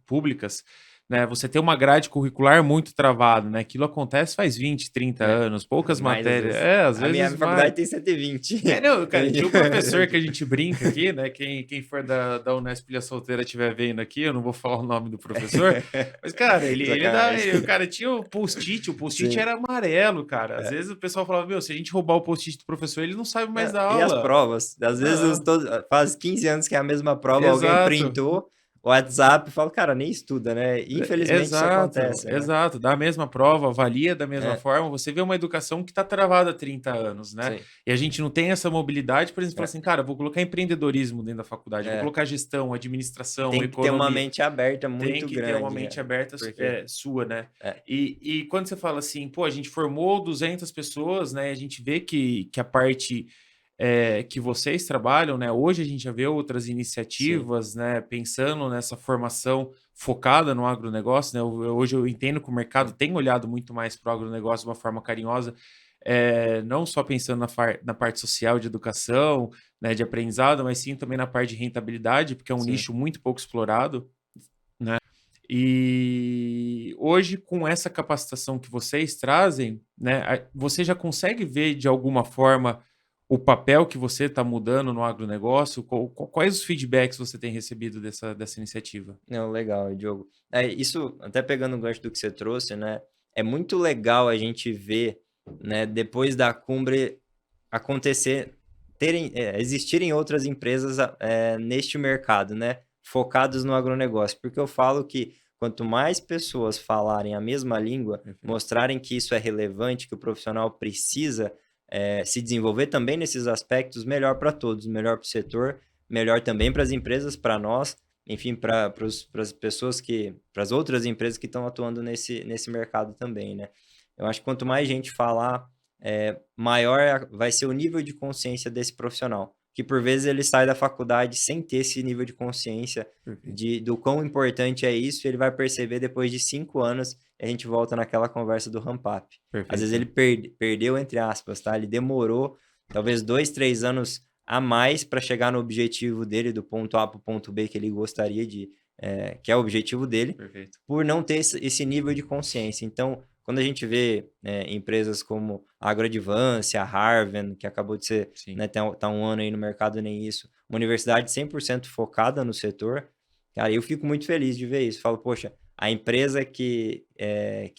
Públicas, né? Você tem uma grade curricular muito travada, né? Aquilo acontece faz 20, 30 É. anos, poucas Mais às matérias. vezes. Às A minha vezes mais. faculdade tem 120. Não, cara, tinha um professor que a gente brinca aqui, né? Quem for da Unesp Ilha Solteira estiver vendo aqui, eu não vou falar o nome do professor, mas, cara, Sacanagem. o cara tinha o post-it Sim. era amarelo, cara. Às É. vezes o pessoal falava, meu, se a gente roubar o post-it do professor, ele não sabe mais Não, dar e as aula. provas? Às vezes Ah, faz 15 anos que é a mesma prova, alguém exato. printou o WhatsApp e fala, cara, nem estuda, né? Infelizmente isso Exato, acontece, né? exato. Da mesma prova, avalia da mesma É, forma. Você vê uma educação que está travada há 30 anos, né? sim. E a gente não tem essa mobilidade, por exemplo, falar É, assim, cara, vou colocar empreendedorismo dentro da faculdade, vou é. colocar gestão, administração, Tem que ter uma economia. mente aberta Tem muito que ter uma grande, mente né? aberta Porque, sua, né? é, E quando você fala assim, pô, a gente formou 200 pessoas, né? A gente vê que a parte que vocês trabalham, né? Hoje a gente já vê outras sim, iniciativas, né? Pensando nessa formação focada no agronegócio, né? Hoje eu entendo que o mercado sim, tem olhado muito mais para o agronegócio de uma forma carinhosa, não só pensando na parte social de educação, né? De aprendizado, mas sim também na parte de rentabilidade, porque é um sim. nicho muito pouco explorado. E hoje, com essa capacitação que vocês trazem, né, você já consegue ver de alguma forma o papel que você está mudando no agronegócio? Quais os feedbacks você tem recebido dessa iniciativa? Não, legal, Diogo. Isso, até pegando o gancho do que você trouxe, né? É muito legal a gente ver, né, depois da Cumbre acontecer, existirem outras empresas neste mercado, né? Focados no agronegócio. Porque eu falo que quanto mais pessoas falarem a mesma língua, Perfeito. mostrarem que isso é relevante, que o profissional precisa se desenvolver também nesses aspectos, melhor para todos, melhor para o setor, melhor também para as empresas, para nós, enfim, para as pessoas para as outras empresas que estão atuando nesse mercado também, né? Eu acho que quanto mais gente falar, maior vai ser o nível de consciência desse profissional, que por vezes ele sai da faculdade sem ter esse nível de consciência Perfeito. do quão importante é isso, e ele vai perceber depois de 5 anos, e a gente volta naquela conversa do ramp-up. Às vezes Perfeito. ele perdeu, entre aspas, tá? Ele demorou talvez 2, 3 anos a mais para chegar no objetivo dele, do ponto A para o ponto B que ele gostaria que é o objetivo dele, Perfeito. por não ter esse nível de consciência. Então, quando a gente vê empresas como a AgroAdvance, a Harvard, que acabou de ser, Sim. né, tá um ano aí no mercado, nem isso, uma universidade 100% focada no setor, cara, eu fico muito feliz de ver isso. Falo, poxa, a empresa que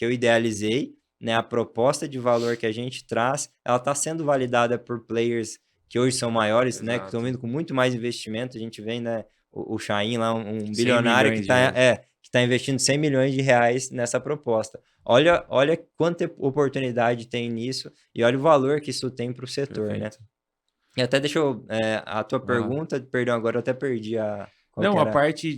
eu idealizei, né, a proposta de valor que a gente traz, ela está sendo validada por players que hoje são maiores, né, que estão Exato. vindo com muito mais investimento. A gente vem, né, o Chain lá, um 100 bilionário que milhões de está euros. está investindo 100 milhões de reais nessa proposta. Olha quanta oportunidade tem nisso e olha o valor que isso tem para o setor, né? Perfeito. E até deixa eu... a tua Vai lá. pergunta, perdão, agora eu até perdi qual que Não, a era... parte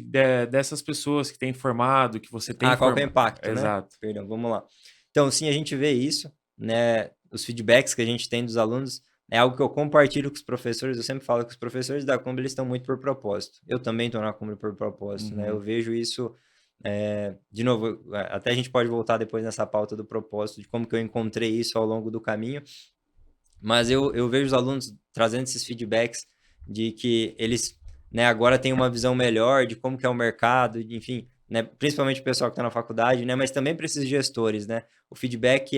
dessas pessoas que têm formado, que você tem Qual que é o formado. impacto, né? Exato. Perdão, vamos lá. Então, sim, a gente vê isso, né? Os feedbacks que a gente tem dos alunos é algo que eu compartilho com os professores. Eu sempre falo que os professores da Cumbra, eles estão muito por propósito. Eu também estou na Cumbra por propósito, né? Eu vejo isso, de novo, até a gente pode voltar depois nessa pauta do propósito, de como que eu encontrei isso ao longo do caminho. Mas eu vejo os alunos trazendo esses feedbacks de que eles, né, agora têm uma visão melhor de como que é o mercado, enfim, né, principalmente o pessoal que está na faculdade, né, mas também para esses gestores, né, o feedback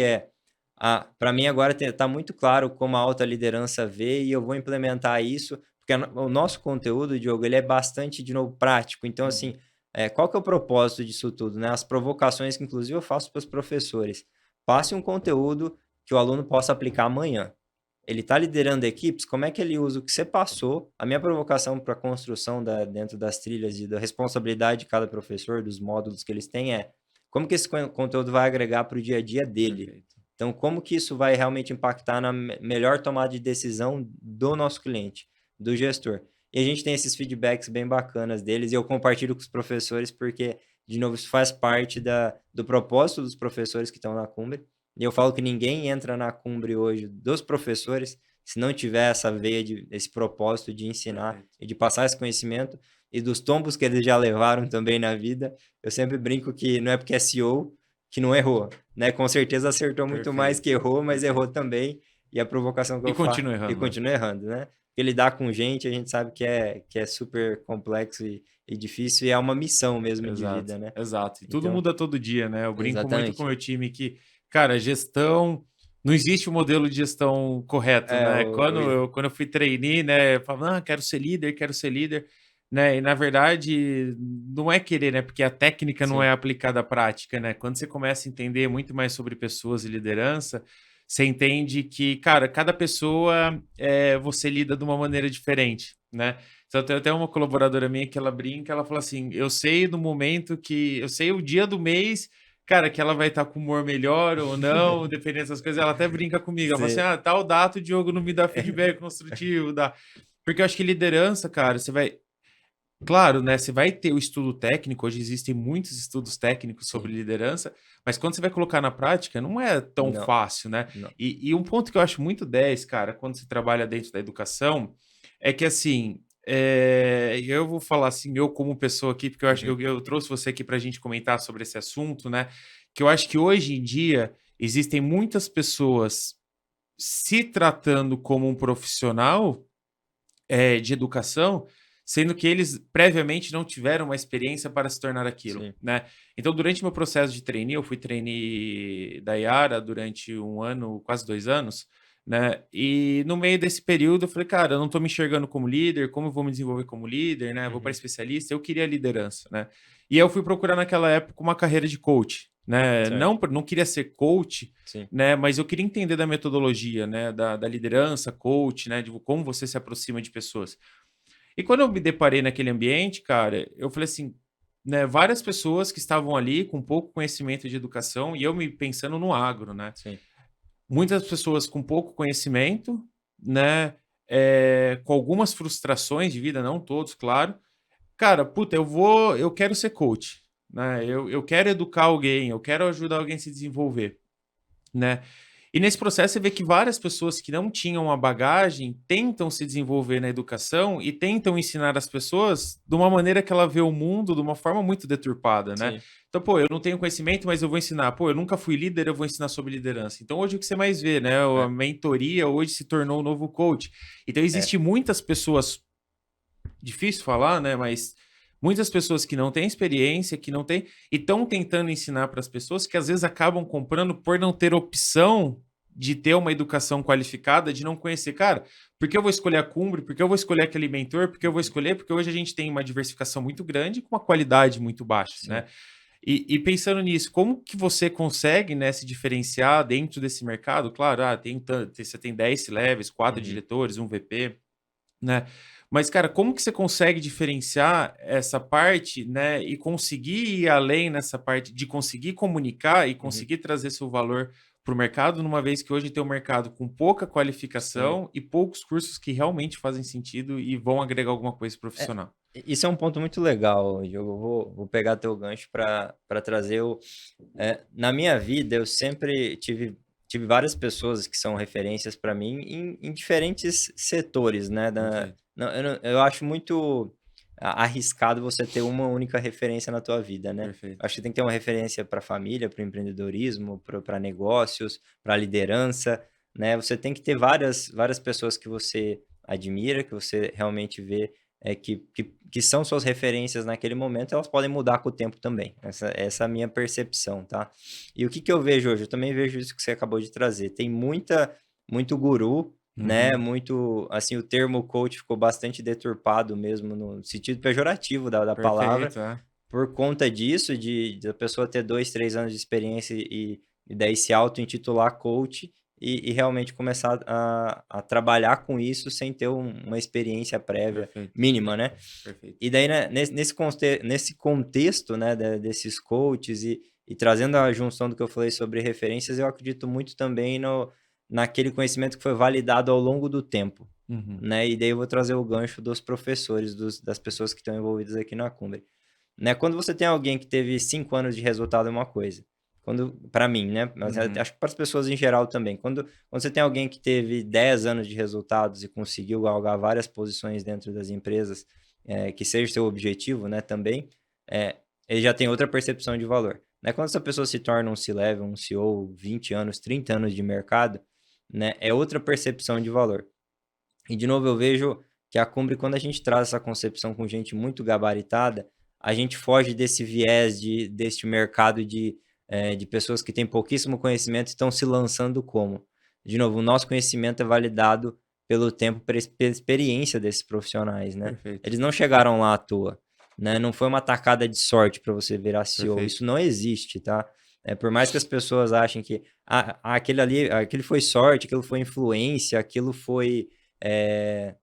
para mim agora está muito claro como a alta liderança vê e eu vou implementar isso, porque o nosso conteúdo, Diogo, ele é bastante, de novo, prático. Então, assim, qual que é o propósito disso tudo, né? As provocações que, inclusive, eu faço para os professores. Passe um conteúdo que o aluno possa aplicar amanhã. Ele está liderando equipes, como é que ele usa o que você passou? A minha provocação para a construção dentro das trilhas e da responsabilidade de cada professor, dos módulos que eles têm como que esse conteúdo vai agregar para o dia a dia dele? Perfeito. Então, como que isso vai realmente impactar na melhor tomada de decisão do nosso cliente, do gestor? E a gente tem esses feedbacks bem bacanas deles e eu compartilho com os professores porque, de novo, isso faz parte do propósito dos professores que estão na Cumbri. E eu falo que ninguém entra na Cumbri hoje dos professores se não tiver essa veia, esse propósito de ensinar Perfeito. e de passar esse conhecimento e dos tombos que eles já levaram também na vida. Eu sempre brinco que não é porque é CEO que não errou, né? Com certeza acertou muito mais que Perfeito. errou, mas Perfeito. errou também. E a provocação que E eu faço... continua E errando, né? continua errando, né? Porque lidar com gente, a gente sabe que é super complexo e difícil, e é uma missão mesmo de Exato, vida, né? exato. E tudo Então, muda todo dia, né? Eu brinco muito com o exatamente. meu time que, cara, gestão. Não existe um modelo de gestão correto, É, né? o, Quando eu fui trainee, né? Eu falava, quero ser líder, né? E na verdade, não é querer, né? Porque a técnica não é sim, aplicada à prática, né? Quando você começa a entender muito mais sobre pessoas e liderança, você entende que, cara, cada pessoa você lida de uma maneira diferente, né? Então, tem até uma colaboradora minha que ela brinca, ela fala assim: eu sei do momento que. Eu sei o dia do mês, cara, que ela vai estar com humor melhor ou não, dependendo dessas coisas. Ela até brinca comigo. Ela fala assim: sim, tal data o Diogo não me dá feedback construtivo. Dá. Porque eu acho que liderança, cara, você vai. Claro, né? Você vai ter o estudo técnico, hoje existem muitos estudos técnicos sobre sim. liderança, mas quando você vai colocar na prática, não é tão Não, fácil, né? não. E um ponto que eu acho muito 10, cara, quando você trabalha dentro da educação, é que assim, eu vou falar assim, eu como pessoa aqui, porque eu acho, Uhum. eu trouxe você aqui para a gente comentar sobre esse assunto, né? Que eu acho que hoje em dia existem muitas pessoas se tratando como um profissional de educação, sendo que eles previamente não tiveram uma experiência para se tornar aquilo, Sim. né? Então, durante meu processo de trainee, eu fui trainee da Yara durante um ano, quase 2 anos, né? E no meio desse período, eu falei, cara, eu não estou me enxergando como líder, como eu vou me desenvolver como líder, né? Vou para Uhum. especialista, eu queria liderança, né? E eu fui procurar naquela época uma carreira de coach, né? Certo. Não queria ser coach, Sim. né? Mas eu queria entender da metodologia, né? Da liderança, coach, né? De como você se aproxima de pessoas. E quando eu me deparei naquele ambiente, cara, eu falei assim, né? Várias pessoas que estavam ali com pouco conhecimento de educação e eu me pensando no agro, né? Sim. Muitas pessoas com pouco conhecimento, né? Com algumas frustrações de vida, não todos, claro. Cara, puta, eu quero ser coach, né? Eu quero educar alguém, eu quero ajudar alguém a se desenvolver, né? E nesse processo você vê que várias pessoas que não tinham a bagagem tentam se desenvolver na educação e tentam ensinar as pessoas de uma maneira que ela vê o mundo de uma forma muito deturpada, né? Sim. Então, pô, eu não tenho conhecimento, mas eu vou ensinar. Pô, eu nunca fui líder, eu vou ensinar sobre liderança. Então, hoje o que você mais vê, né? A É. mentoria hoje se tornou o novo coach. Então, É. existe muitas pessoas, difícil falar, né? Mas muitas pessoas que não têm experiência, que não têm, e estão tentando ensinar para as pessoas que às vezes acabam comprando por não ter opção de ter uma educação qualificada, de não conhecer. Cara, por que eu vou escolher a Cumbre? Por que eu vou escolher aquele mentor? Por que eu vou escolher? Porque hoje a gente tem uma diversificação muito grande com uma qualidade muito baixa, Sim. né? E pensando nisso, como que você consegue, né, se diferenciar dentro desse mercado? Claro, você tem 10 levels, 4 Uhum. diretores, um VP, né? Mas, cara, como que você consegue diferenciar essa parte, né, e conseguir ir além nessa parte de conseguir comunicar e Uhum. conseguir trazer seu valor para o mercado, numa vez que hoje tem um mercado com pouca Sim. qualificação e poucos cursos que realmente fazem sentido e vão agregar alguma coisa É, profissional? isso é um ponto muito legal, Diogo. Eu vou pegar teu gancho para trazer na minha vida, eu sempre tive várias pessoas que são referências para mim em diferentes setores, né? Perfeito, Eu acho muito arriscado você ter uma única referência na tua vida, né? perfeito. Acho que tem que ter uma referência para a família, para o empreendedorismo, para negócios, para a liderança, né? Você tem que ter várias pessoas que você admira, que você realmente vê que são suas referências naquele momento, elas podem mudar com o tempo também. Essa é a minha percepção, tá? E o que eu vejo hoje? Eu também vejo isso que você acabou de trazer. Tem muito guru, né? Uhum. Muito, assim, o termo coach ficou bastante deturpado mesmo no sentido pejorativo da palavra, Perfeito, é. por conta disso, de a pessoa ter 2, 3 anos de experiência e daí se auto-intitular coach e realmente começar a trabalhar com isso sem ter uma experiência prévia Perfeito, mínima, né? perfeito. E daí, né, nesse contexto, né, desses coaches e trazendo a junção do que eu falei sobre referências, eu acredito muito também naquele conhecimento que foi validado ao longo do tempo, Uhum. né? E daí eu vou trazer o gancho dos professores, das pessoas que estão envolvidas aqui na Cumbre. Né? Quando você tem alguém que teve 5 anos de resultado é uma coisa. Para mim, né? Mas Uhum. acho que para as pessoas em geral também. Quando você tem alguém que teve 10 anos de resultados e conseguiu galgar várias posições dentro das empresas, que seja seu objetivo, né? Também, é, ele já tem outra percepção de valor. Né? Quando essa pessoa se torna um C-level, um CEO, 20 anos, 30 anos de mercado, né? É outra percepção de valor. E, de novo, eu vejo que a Cumbre, quando a gente traz essa concepção com gente muito gabaritada, a gente foge desse viés deste mercado de pessoas que têm pouquíssimo conhecimento e estão se lançando como. De novo, o nosso conhecimento é validado pelo tempo, pela experiência desses profissionais, né? Perfeito, Eles não chegaram lá à toa, né? Não foi uma tacada de sorte para você virar CEO. perfeito. Isso não existe, tá? Por mais que as pessoas achem que aquele ali, aquele foi sorte, aquilo foi influência, aquilo foi é,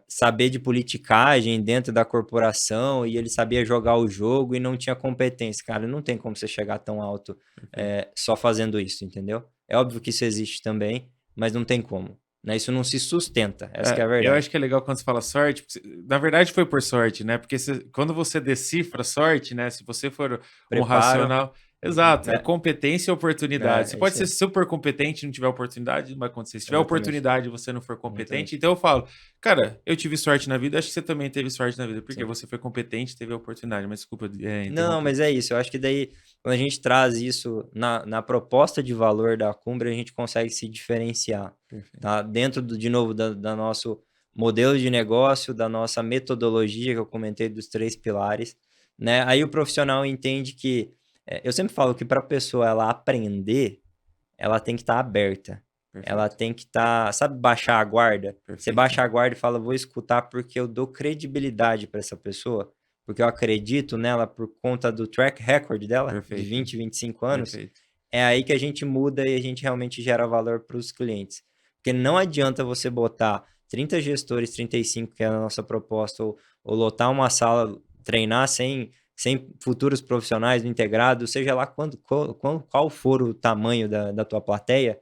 saber de politicagem dentro da corporação e ele sabia jogar o jogo e não tinha competência. Cara, não tem como você chegar tão alto Perfeito. só fazendo isso, entendeu? É óbvio que isso existe também, mas não tem como. Né? Isso não se sustenta, essa que é a Eu verdade. acho que é legal quando você fala sorte, na verdade foi por sorte, né? Porque quando você decifra sorte, né? Se você for um Preparo, racional, exato, é é, competência e oportunidade. Você é pode isso ser aí, super competente e não tiver oportunidade, não vai acontecer. Se tiver exatamente, oportunidade e você não for competente, exatamente, então eu falo, cara, eu tive sorte na vida, acho que você também teve sorte na vida, porque sim. você foi competente e teve a oportunidade. Mas desculpa, Não, interromper. mas é isso. Eu acho que daí, quando a gente traz isso na proposta de valor da Cumbre, a gente consegue se diferenciar, Perfeito. tá? Dentro, de novo, da nosso modelo de negócio, da nossa metodologia, que eu comentei dos 3 pilares, né? Aí o profissional entende que, eu sempre falo que para a pessoa ela aprender, ela tem que estar aberta. Ela Perfeito. tem que estar, sabe, baixar a guarda? Você Perfeito. baixa a guarda e fala, vou escutar porque eu dou credibilidade para essa pessoa, porque eu acredito nela por conta do track record dela, de Perfeito. 20, 25 anos. Perfeito. É aí que a gente muda e a gente realmente gera valor para os clientes. Porque não adianta você botar 30 gestores, 35, que é a nossa proposta, ou lotar uma sala, treinar sem futuros profissionais do integrado, seja lá qual for o tamanho da tua plateia,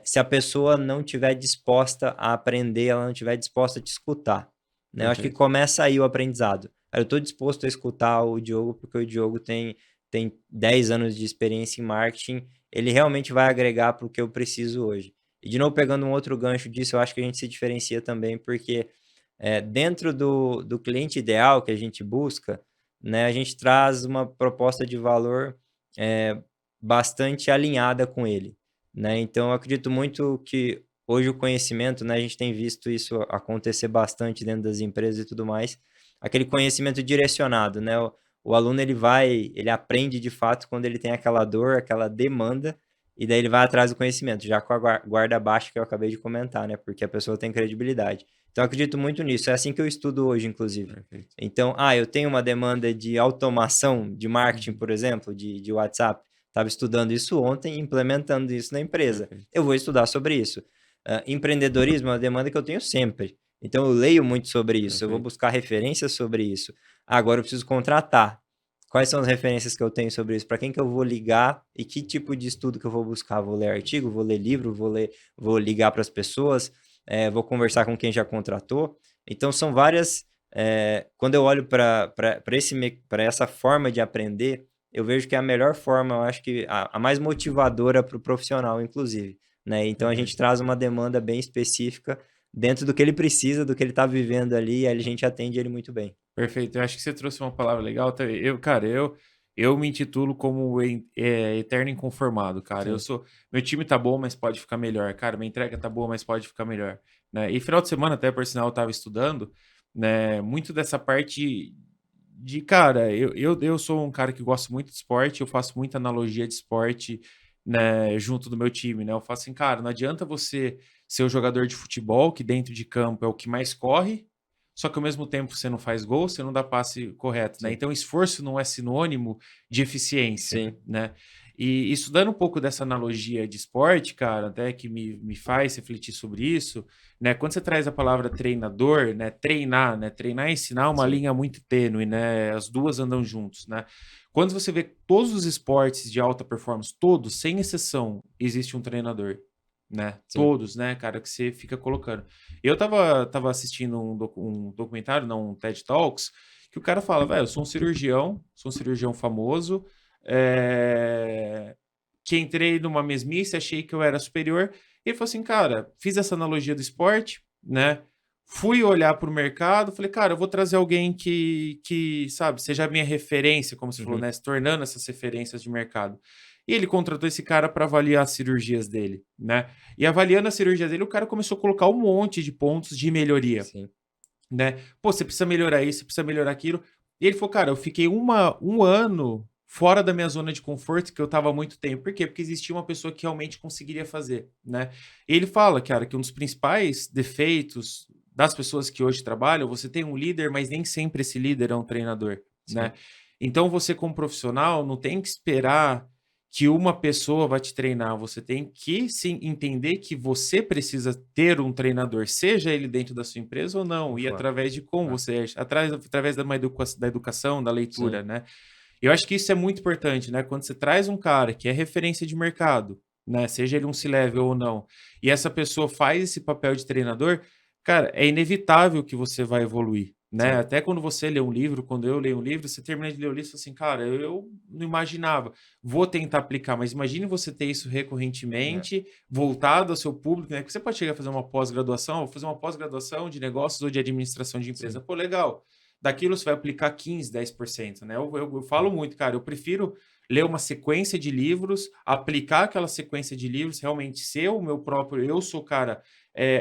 se a pessoa não tiver disposta a aprender, ela não tiver disposta a te escutar. Né? Eu acho que Perfeito. começa aí o aprendizado. Eu estou disposto a escutar o Diogo, porque o Diogo tem 10 anos de experiência em marketing, ele realmente vai agregar para o que eu preciso hoje. E de novo, pegando um outro gancho disso, eu acho que a gente se diferencia também, porque dentro do cliente ideal que a gente busca, né, a gente traz uma proposta de valor é, bastante alinhada com ele. Né? Então, eu acredito muito que hoje o conhecimento, né, a gente tem visto isso acontecer bastante dentro das empresas e tudo mais, aquele conhecimento direcionado, né? O aluno ele aprende de fato quando ele tem aquela dor, aquela demanda, e daí ele vai atrás do conhecimento, já com a guarda baixa que eu acabei de comentar, né? Porque a pessoa tem credibilidade. Então, eu acredito muito nisso. É assim que eu estudo hoje, inclusive. Perfeito. Então, eu tenho uma demanda de automação de marketing, Uhum. por exemplo, de WhatsApp. Estava estudando isso ontem, implementando isso na empresa. Perfeito. Eu vou estudar sobre isso. Empreendedorismo é uma demanda que eu tenho sempre. Então eu leio muito sobre isso, eu vou Perfeito. buscar referências sobre isso. Agora eu preciso contratar. Quais são as referências que eu tenho sobre isso? Para quem que eu vou ligar e que tipo de estudo que eu vou buscar? Vou ler artigo, vou ler livro, vou ligar para as pessoas, vou conversar com quem já contratou. Então são várias. Quando eu olho para essa forma de aprender, eu vejo que é a melhor forma, eu acho que a mais motivadora para o profissional, inclusive. Né? Então a gente Perfeito. traz uma demanda bem específica dentro do que ele precisa, do que ele está vivendo ali, e aí a gente atende ele muito bem. Perfeito. Eu acho que você trouxe uma palavra legal também. Cara, eu me intitulo como eterno inconformado, cara. Sim, Meu time tá bom, mas pode ficar melhor. Cara, minha entrega tá boa, mas pode ficar melhor, né? E final de semana até, por sinal, eu tava estudando, né? Muito dessa parte cara, eu sou um cara que gosto muito de esporte, eu faço muita analogia de esporte, né, junto do meu time, né? Eu faço assim, cara, não adianta você ser o jogador de futebol que dentro de campo é o que mais corre, só que ao mesmo tempo você não faz gol, você não dá passe correto, né? sim, Então, esforço não é sinônimo de eficiência, sim, né? E estudando um pouco dessa analogia de esporte, cara, até que me faz refletir sobre isso, né? Quando você traz a palavra treinador, né? Treinar, né? Treinar e ensinar é uma sim, linha muito tênue, né? As duas andam juntos, né? Quando você vê todos os esportes de alta performance, todos, sem exceção, existe um treinador, né? sim. Todos, né, cara, que você fica colocando. Eu tava assistindo um documentário, não, um TED Talks, que o cara fala, velho, eu sou um cirurgião famoso, que entrei numa mesmice, achei que eu era superior, e ele falou assim, cara, fiz essa analogia do esporte, né? Fui olhar para o mercado, falei, cara, eu vou trazer alguém que, sabe, seja a minha referência, como você falou, Uhum, né? Se tornando essas referências de mercado. E ele contratou esse cara para avaliar as cirurgias dele, né? E avaliando a cirurgia dele, o cara começou a colocar um monte de pontos de melhoria, sim, né? Pô, você precisa melhorar isso, você precisa melhorar aquilo. E ele falou, cara, eu fiquei um ano fora da minha zona de conforto, que eu tava há muito tempo. Por quê? Porque existia uma pessoa que realmente conseguiria fazer, né? E ele fala, cara, que um dos principais defeitos das pessoas que hoje trabalham, você tem um líder, mas nem sempre esse líder é um treinador, né? sim, Então você, como profissional, não tem que esperar que uma pessoa vai te treinar. Você tem que sim entender que você precisa ter um treinador, seja ele dentro da sua empresa ou não, e claro. através de como Ah, você, através da educação, da sim, leitura, né? Eu acho que isso é muito importante, né? Quando você traz um cara que é referência de mercado, né? Seja ele um C-level ou não, e essa pessoa faz esse papel de treinador, cara, é inevitável que você vai evoluir, né? sim, Até quando você lê um livro, quando eu leio um livro, você termina de ler o livro e fala assim, cara, eu não imaginava, vou tentar aplicar, mas imagine você ter isso é, recorrentemente, voltado ao seu público, né? Que você pode chegar a fazer uma pós-graduação, ou fazer uma pós-graduação de negócios ou de administração de empresa. sim, Pô, legal. Daquilo você vai aplicar 15, 10%, né? Eu falo sim, muito, cara, eu prefiro ler uma sequência de livros, aplicar aquela sequência de livros, realmente ser o meu próprio, eu sou, cara,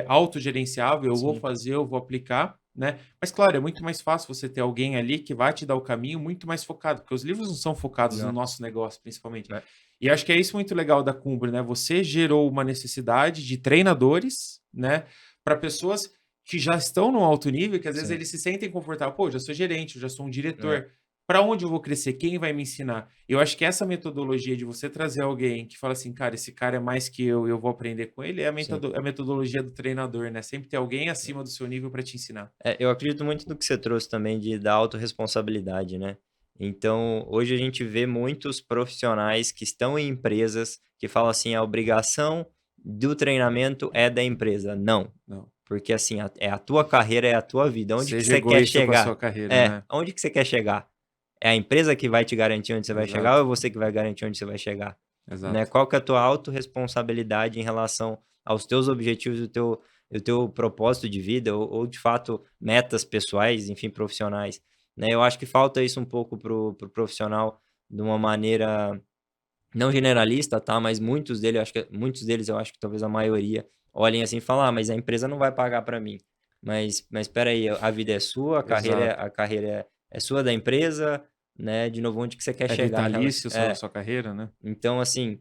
autogerenciável, eu vou sim, fazer, eu vou aplicar, né? Mas, claro, é muito mais fácil você ter alguém ali que vai te dar o caminho muito mais focado, porque os livros não são focados no não, nosso negócio, principalmente. é, E acho que é isso muito legal da Cumbra, né? Você gerou uma necessidade de treinadores, né? Para pessoas que já estão no alto nível, que às vezes sim, eles se sentem confortáveis. Pô, já sou gerente, eu já sou um é, diretor. Para onde eu vou crescer? Quem vai me ensinar? Eu acho que essa metodologia de você trazer alguém que fala assim, cara, esse cara é mais que eu vou aprender com ele, é sim. a metodologia do treinador, né? Sempre ter alguém acima do seu nível para te ensinar. Eu acredito muito no que você trouxe também da autorresponsabilidade, né? Então, hoje a gente vê muitos profissionais que estão em empresas que falam assim, a obrigação do treinamento é da empresa. Não, Não. porque assim, é a tua carreira, é a tua vida. Onde que Seja você quer egoísta com a chegar? sua carreira, né? Onde que você quer chegar? É a empresa que vai te garantir onde você vai chegar ou é Exato, você que vai garantir onde você vai chegar? Né? exato. Qual que é a tua autorresponsabilidade em relação aos teus objetivos e o teu propósito de vida ou de fato metas pessoais, enfim, profissionais, né? Eu acho que falta isso um pouco pro profissional de uma maneira não generalista, tá? Mas muitos deles eu acho que talvez a maioria olhem assim e falem, ah, mas a empresa não vai pagar para mim. Mas espera aí, a vida é sua, Exato. a carreira é sua da empresa, né? De novo, onde que você quer É chegar em relação... vitalício sua carreira, né? Então, assim,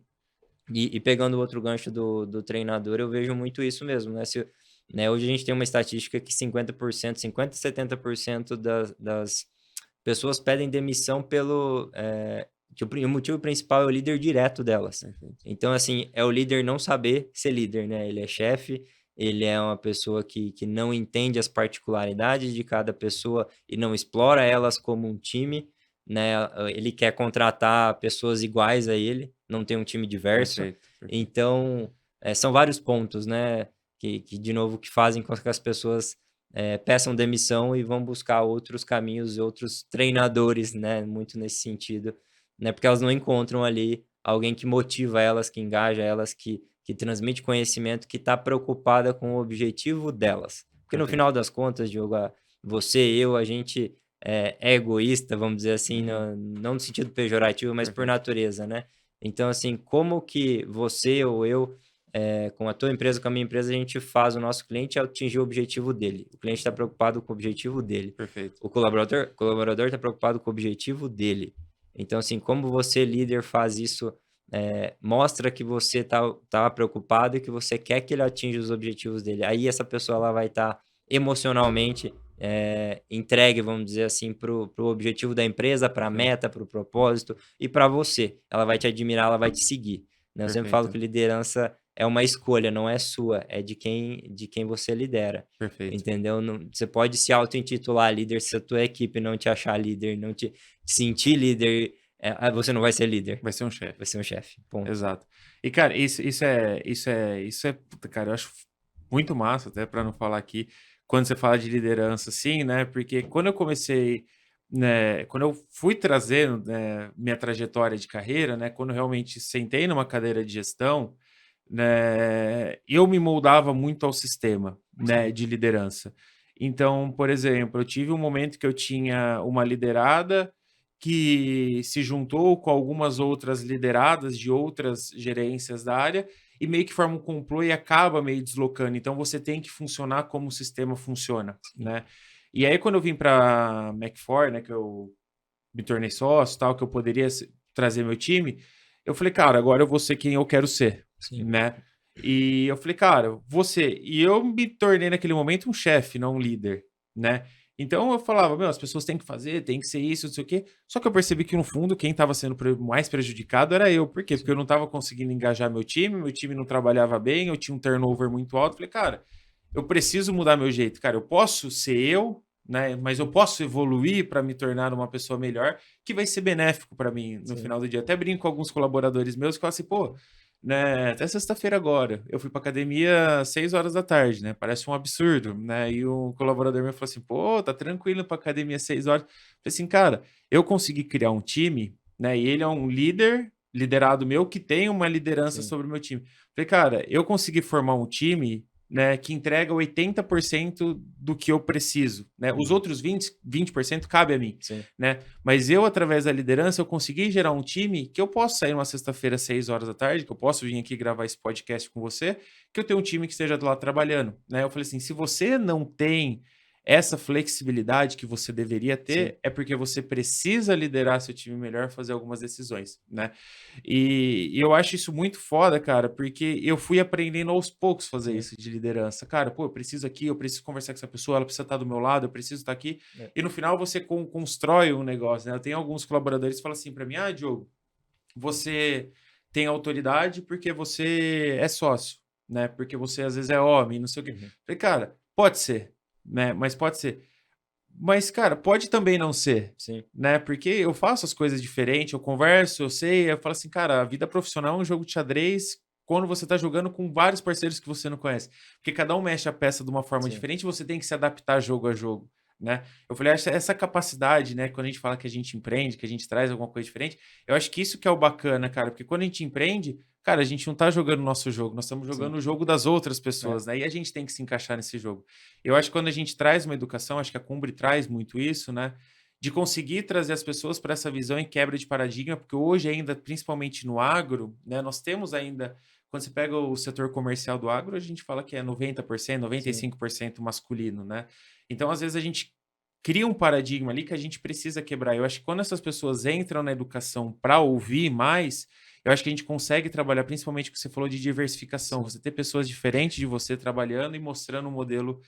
e pegando o outro gancho do treinador, eu vejo muito isso mesmo, né? Né, hoje a gente tem uma estatística que 50%, 70% das pessoas pedem demissão que o motivo principal é o líder direto delas. Perfeito. Então, assim, é o líder não saber ser líder, né? Ele é chefe ele é uma pessoa que não entende as particularidades de cada pessoa e não explora elas como um time, né? Ele quer contratar pessoas iguais a ele, não tem um time diverso. Perfeito, perfeito. Então, são vários pontos, né? De novo, que fazem com que as pessoas peçam demissão e vão buscar outros caminhos, outros treinadores, né? Muito nesse sentido, né? Porque elas não encontram ali alguém que motiva elas, que engaja elas, que transmite conhecimento, que está preocupada com o objetivo delas. Porque no Perfeito. final das contas, Diogo, você, eu, a gente é egoísta, vamos dizer assim, Uhum, não no sentido pejorativo, mas por perfeito. natureza, né? Então, assim, como que você ou eu, com a tua empresa, com a minha empresa, a gente faz o nosso cliente atingir o objetivo dele. O cliente está preocupado com o objetivo dele. Perfeito. O colaborador está preocupado com o objetivo dele. Então, assim, como você, líder, faz isso, mostra que você tá preocupado e que você quer que ele atinja os objetivos dele. Aí essa pessoa ela vai estar emocionalmente entregue, vamos dizer assim, pro objetivo da empresa, para a Perfeito. meta, para o propósito e para você. Ela vai te admirar, ela vai te seguir. Né? Eu sempre falo que Perfeito. liderança é uma escolha, não é sua, é de quem você lidera. Perfeito. Entendeu? Você pode se auto-intitular líder se a tua equipe não te achar líder, não te sentir líder, você não vai ser líder, Vai ser um chefe. vai ser um chefe. Ponto. Exato. E, cara, puta, cara, eu acho muito massa, até para não falar aqui, quando você fala de liderança, assim, né? Porque quando eu comecei, né, quando eu fui trazendo, né, minha trajetória de carreira, né, quando eu realmente sentei numa cadeira de gestão, né, eu me moldava muito ao sistema, né, Sim, de liderança. Então, por exemplo, eu tive um momento que eu tinha uma liderada que se juntou com algumas outras lideradas de outras gerências da área e meio que forma um complô e acaba meio deslocando. Então você tem que funcionar como o sistema funciona, sim, né? E aí quando eu vim para Mac4, né, que eu me tornei sócio, tal, que eu poderia trazer meu time, eu falei, cara, agora eu vou ser quem eu quero ser, sim, né? E eu falei, cara, você. E eu me tornei naquele momento um chefe, não um líder, né? Então eu falava, meu, as pessoas têm que fazer, tem que ser isso, não sei o quê. Só que eu percebi que no fundo quem estava sendo mais prejudicado era eu. Por quê? Porque sim, eu não estava conseguindo engajar meu time não trabalhava bem, eu tinha um turnover muito alto. Falei, cara, eu preciso mudar meu jeito, cara. Eu posso ser eu, né? Mas eu posso evoluir para me tornar uma pessoa melhor, que vai ser benéfico para mim no sim, final do dia. Até brinco com alguns colaboradores meus que falam assim, pô, né? Até sexta-feira agora, eu fui para academia às 6 horas da tarde, né? Parece um absurdo, né? E um colaborador meu falou assim, pô, tá tranquilo para academia às 6 horas. Eu falei assim, cara, eu consegui criar um time, né? E ele é um líder liderado meu que tem uma liderança sim, sobre o meu time. Eu falei, cara, eu consegui formar um time, né, que entrega 80% do que eu preciso, né? Os uhum, outros 20% cabe a mim, sim, né? Mas eu, através da liderança, eu consegui gerar um time que eu posso sair uma sexta-feira às 6 horas da tarde, que eu posso vir aqui gravar esse podcast com você, que eu tenho um time que esteja do lado trabalhando, né? Eu falei assim, se você não tem essa flexibilidade que você deveria sim, ter, é porque você precisa liderar seu time melhor, fazer algumas decisões, né? E eu acho isso muito foda, cara, porque eu fui aprendendo aos poucos fazer sim. isso de liderança. Cara, pô, eu preciso aqui, eu preciso conversar com essa pessoa, ela precisa estar do meu lado, eu preciso estar aqui. É, E no final você constrói um negócio, né? Eu tenho alguns colaboradores que falam assim para mim: ah, Diogo, você tem autoridade porque você é sócio, né? Porque você às vezes é homem, não sei o quê. uhum, Falei, cara, pode ser, né? Mas pode ser. Mas, cara, pode também não ser, sim, né? Porque eu faço as coisas diferentes, eu converso, eu sei, eu falo assim, cara, a vida profissional é um jogo de xadrez quando você tá jogando com vários parceiros que você não conhece. Porque cada um mexe a peça de uma forma sim, diferente, você tem que se adaptar jogo a jogo, né? Eu falei, essa capacidade, né? Quando a gente fala que a gente empreende, que a gente traz alguma coisa diferente, eu acho que isso que é o bacana, cara, porque quando a gente empreende, cara, a gente não tá jogando o nosso jogo, nós estamos sim, jogando o jogo das outras é, pessoas, né? E a gente tem que se encaixar nesse jogo. Eu acho que quando a gente traz uma educação, acho que a Cumbre traz muito isso, né? De conseguir trazer as pessoas para essa visão e quebra de paradigma, porque hoje ainda, principalmente no agro, né, nós temos ainda, quando você pega o setor comercial do agro, a gente fala que é 90%, sim, 95% masculino, né? Então, às vezes, a gente cria um paradigma ali que a gente precisa quebrar. Eu acho que quando essas pessoas entram na educação para ouvir mais, eu acho que a gente consegue trabalhar, principalmente o que você falou de diversificação, sim. você ter pessoas diferentes de você trabalhando e mostrando um modelo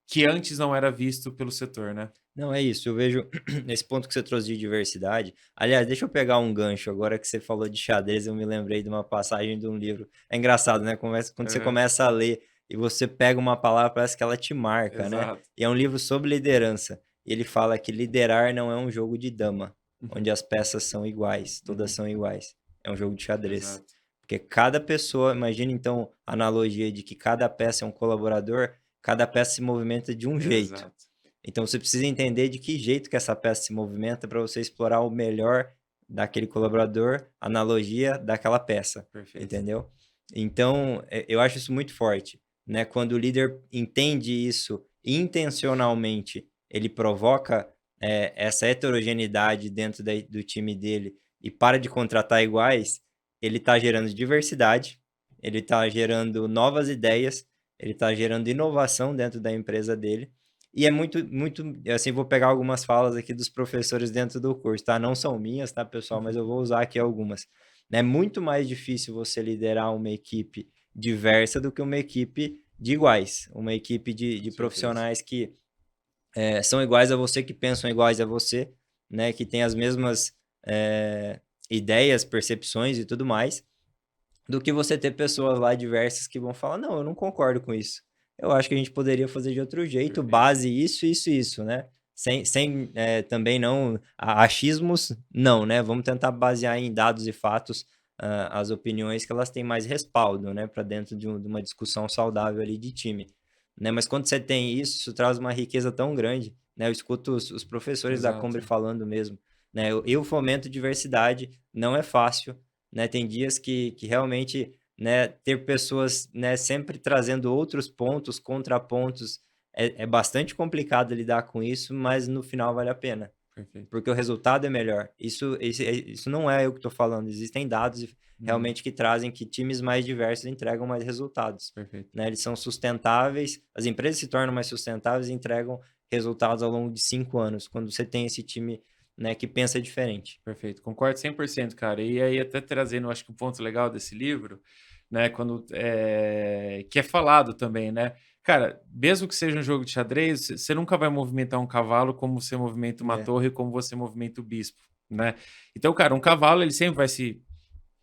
que antes não era visto pelo setor, né? Não, é isso. Eu vejo esse ponto que você trouxe de diversidade. Aliás, deixa eu pegar um gancho. Agora que você falou de xadrez, eu me lembrei de uma passagem de um livro. É engraçado, né? Quando você Aham. começa a ler e você pega uma palavra, parece que ela te marca, né? Exato. E é um livro sobre liderança. Ele fala que liderar não é um jogo de dama, Uhum, onde as peças são iguais, todas uhum, são iguais. É um jogo de xadrez. exato, Porque cada pessoa, imagina então a analogia de que cada peça é um colaborador, cada peça se movimenta de um jeito. exato. Então você precisa entender de que jeito que essa peça se movimenta para você explorar o melhor daquele colaborador, analogia daquela peça, Perfeito. entendeu? Então, eu acho isso muito forte, né? Quando o líder entende isso intencionalmente, ele provoca essa heterogeneidade dentro do time dele e para de contratar iguais, ele está gerando diversidade, ele está gerando novas ideias, ele está gerando inovação dentro da empresa dele. E é muito, muito, assim, vou pegar algumas falas aqui dos professores dentro do curso, tá? Não são minhas, tá, pessoal? Mas Uhum, eu vou usar aqui algumas. É muito mais difícil você liderar uma equipe diversa do que uma equipe de iguais, uma equipe com de certeza. profissionais que são iguais a você, que pensam iguais a você, né? Que têm as mesmas ideias, percepções e tudo mais, do que você ter pessoas lá diversas que vão falar, não, eu não concordo com isso. Eu acho que a gente poderia fazer de outro jeito, Perfeito. base isso, isso, isso, né? Sem também não achismos, não, né? Vamos tentar basear em dados e fatos as opiniões que elas têm mais respaldo, né? Para dentro de uma discussão saudável ali de time, né? Mas quando você tem isso, isso traz uma riqueza tão grande, né? Eu escuto os professores da Combre Exato. falando mesmo, né? Eu fomento diversidade, não é fácil, né? Tem dias que realmente, né, ter pessoas, né, sempre trazendo outros pontos, contrapontos, é bastante complicado lidar com isso, mas no final vale a pena, Perfeito. porque o resultado é melhor. Isso não é eu que estou falando, existem dados Uhum, realmente que trazem que times mais diversos entregam mais resultados, perfeito. né? Eles são sustentáveis, as empresas se tornam mais sustentáveis e entregam resultados ao longo de 5 anos, quando você tem esse time, né, que pensa diferente. Perfeito, concordo 100%, cara. E aí, até trazendo, acho que um ponto legal desse livro, né, quando que é falado também, né? Cara, mesmo que seja um jogo de xadrez, você nunca vai movimentar um cavalo como você movimenta uma É, torre, como você movimenta o bispo, né? Então, cara, um cavalo ele sempre vai se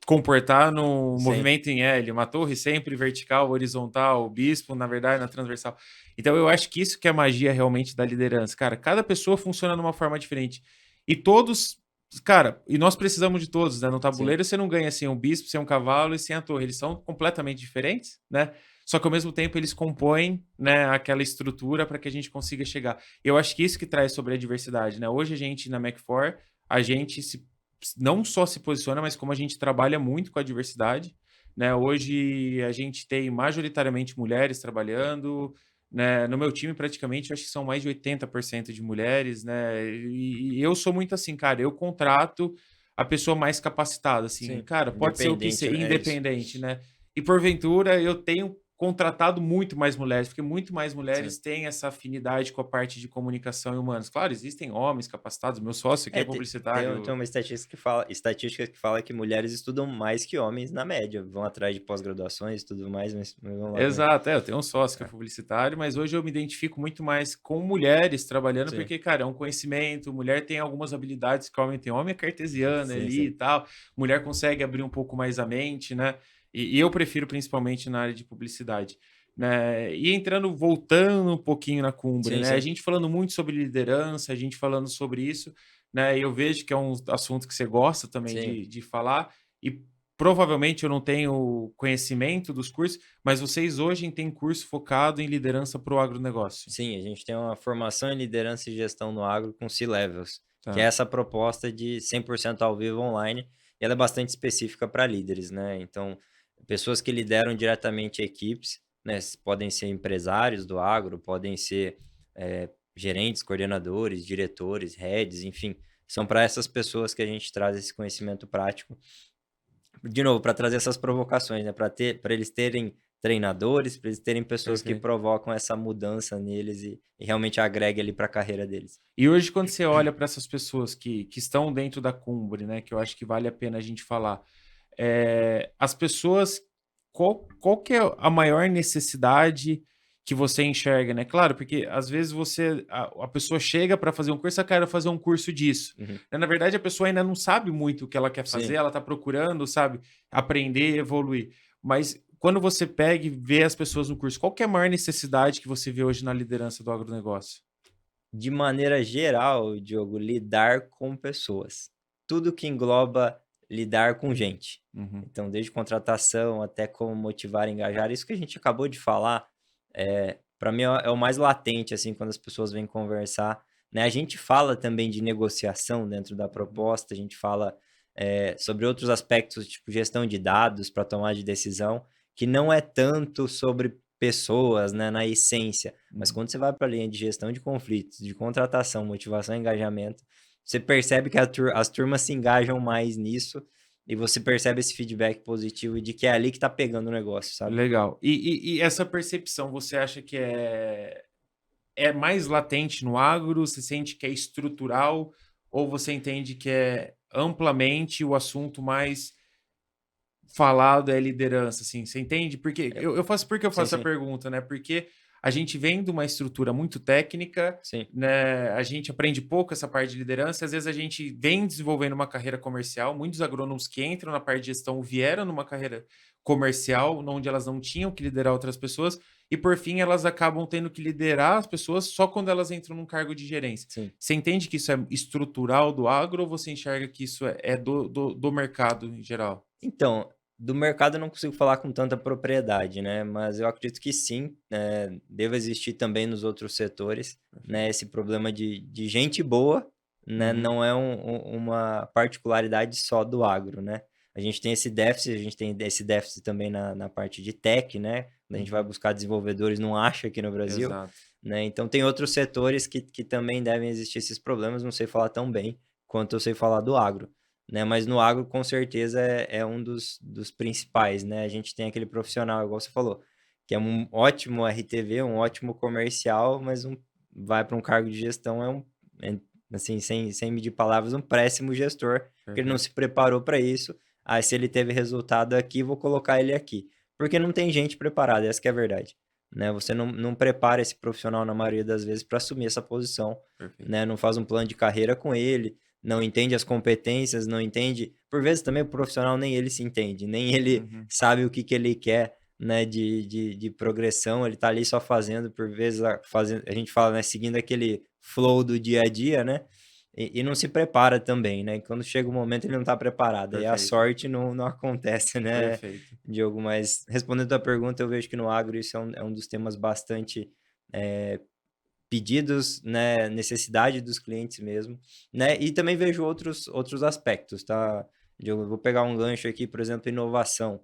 comportar no sempre. movimento em L, uma torre sempre vertical, horizontal, o bispo, na verdade, na transversal. Então, eu acho que isso que é a magia realmente da liderança. Cara, cada pessoa funciona de uma forma diferente. E todos, cara, e nós precisamos de todos, né? No Sim. tabuleiro você não ganha sem um bispo, sem um cavalo e sem a torre. Eles são completamente diferentes, né? Só que ao mesmo tempo eles compõem, né, aquela estrutura para que a gente consiga chegar. Eu acho que isso que traz sobre a diversidade, né? Hoje a gente na Mac4, a gente não só se posiciona, mas como a gente trabalha muito com a diversidade, né? Hoje a gente tem majoritariamente mulheres trabalhando, né? No meu time, praticamente, eu acho que são mais de 80% de mulheres, né? E eu sou muito assim, cara, eu contrato a pessoa mais capacitada, assim, Sim, cara, pode ser o que independente, ser, é isso. independente, né? E porventura eu tenho contratado muito mais mulheres, porque muito mais Sim. mulheres têm essa afinidade com a parte de comunicação e humanos. Claro, existem homens capacitados, meu sócio aqui é Tem publicitário. uma estatística que fala que mulheres estudam mais que homens na média, vão atrás de pós-graduações e tudo mais, mas vamos lá, vai. Exato, eu tenho um sócio que é É, publicitário, mas hoje eu me identifico muito mais com mulheres trabalhando, sim, porque, cara, é um conhecimento, mulher tem algumas habilidades que homem tem. Homem é cartesiano sim, ali e sim. tal, mulher consegue abrir um pouco mais a mente, né? E eu prefiro principalmente na área de publicidade, né? E entrando, voltando um pouquinho na Cumbre, Sim, né? A sim. gente falando muito sobre liderança, a gente falando sobre isso, né? E eu vejo que é um assunto que você gosta também Sim, de falar, e provavelmente eu não tenho conhecimento dos cursos, mas vocês hoje têm curso focado em liderança para o agronegócio. sim, a gente tem uma formação em liderança e gestão no agro com C-Levels, que é Tá. essa proposta de 100% ao vivo online, e ela é bastante específica para líderes, né? Então, pessoas que lideram diretamente equipes, né? Podem ser empresários do agro, podem ser gerentes, coordenadores, diretores, heads, enfim, são para essas pessoas que a gente traz esse conhecimento prático de novo, para trazer essas provocações, né? Para eles terem treinadores, para eles terem pessoas que Perfeito. provocam essa mudança neles e realmente agregue ali para a carreira deles. E hoje, quando você olha para essas pessoas que estão dentro da Cumbre, né, que eu acho que vale a pena a gente falar, as pessoas, qual que é a maior necessidade que você enxerga, né? Claro, porque às vezes a pessoa chega para fazer um curso, eu quero fazer um curso disso. Uhum. Né, na verdade, a pessoa ainda não sabe muito o que ela quer fazer, Sim, ela está procurando, sabe, aprender, evoluir. Mas quando você pega e vê as pessoas no curso, qual que é a maior necessidade que você vê hoje na liderança do agronegócio? De maneira geral, Diogo, lidar com pessoas. Tudo que engloba lidar com gente. Uhum, Então, desde contratação até como motivar e engajar, isso que a gente acabou de falar, para mim é o mais latente, assim, quando as pessoas vêm conversar, né? A gente fala também de negociação dentro da uhum, proposta, a gente fala sobre outros aspectos, tipo gestão de dados para tomar de decisão, que não é tanto sobre pessoas, né, na essência, mas uhum. quando você vai para a linha de gestão de conflitos, de contratação, motivação e engajamento, você percebe que as turmas se engajam mais nisso e você percebe esse feedback positivo de que é ali que tá pegando o negócio, sabe? Legal. E essa percepção, você acha que é mais latente no agro? Você sente que é estrutural? Ou você entende que é amplamente o assunto mais falado é liderança, assim? Você entende? Porque Eu- eu faço porque eu sim, faço a sim, pergunta, né? Porque a gente vem de uma estrutura muito técnica, sim, né? A gente aprende pouco essa parte de liderança, às vezes a gente vem desenvolvendo uma carreira comercial. Muitos agrônomos que entram na parte de gestão vieram numa carreira comercial, onde elas não tinham que liderar outras pessoas, e por fim elas acabam tendo que liderar as pessoas só quando elas entram num cargo de gerência. sim. Você entende que isso é estrutural do agro ou você enxerga que isso é do mercado em geral? Então, do mercado eu não consigo falar com tanta propriedade, né? Mas eu acredito que sim, deva existir também nos outros setores, né? Perfeito. Esse problema de gente boa, né? Uhum, Não é uma particularidade só do agro, né? A gente tem esse déficit, a gente tem esse déficit também na parte de tech, né? Quando a gente vai uhum. buscar desenvolvedores, não acha aqui no Brasil, Exato. né? Então tem outros setores que também devem existir esses problemas, não sei falar tão bem quanto eu sei falar do agro, né? Mas no agro, com certeza, é um dos principais, né? A gente tem aquele profissional, igual você falou, que é um ótimo RTV, um ótimo comercial, mas vai para um cargo de gestão, é, assim, sem medir palavras, um péssimo gestor, porque ele não Perfeito. se preparou para isso. Ah, se ele teve resultado aqui, vou colocar ele aqui. Porque não tem gente preparada, essa que é a verdade. Né? Você não prepara esse profissional, na maioria das vezes, para assumir essa posição, Perfeito. né? Não faz um plano de carreira com ele, não entende as competências, não entende. Por vezes também o profissional nem ele se entende, nem ele Uhum. sabe o que, que ele quer, né, de progressão, ele tá ali só fazendo, por vezes, fazendo, a gente fala, né, seguindo aquele flow do dia a dia, né, e não se prepara também, né, e quando chega o momento ele não tá preparado, aí a Perfeito. sorte não acontece, né, Perfeito. Diogo, mas respondendo a pergunta, eu vejo que no agro isso é um dos temas bastante eh, pedidos, né, necessidade dos clientes mesmo, né? E também vejo outros aspectos, tá? Eu vou pegar um gancho aqui, por exemplo, inovação,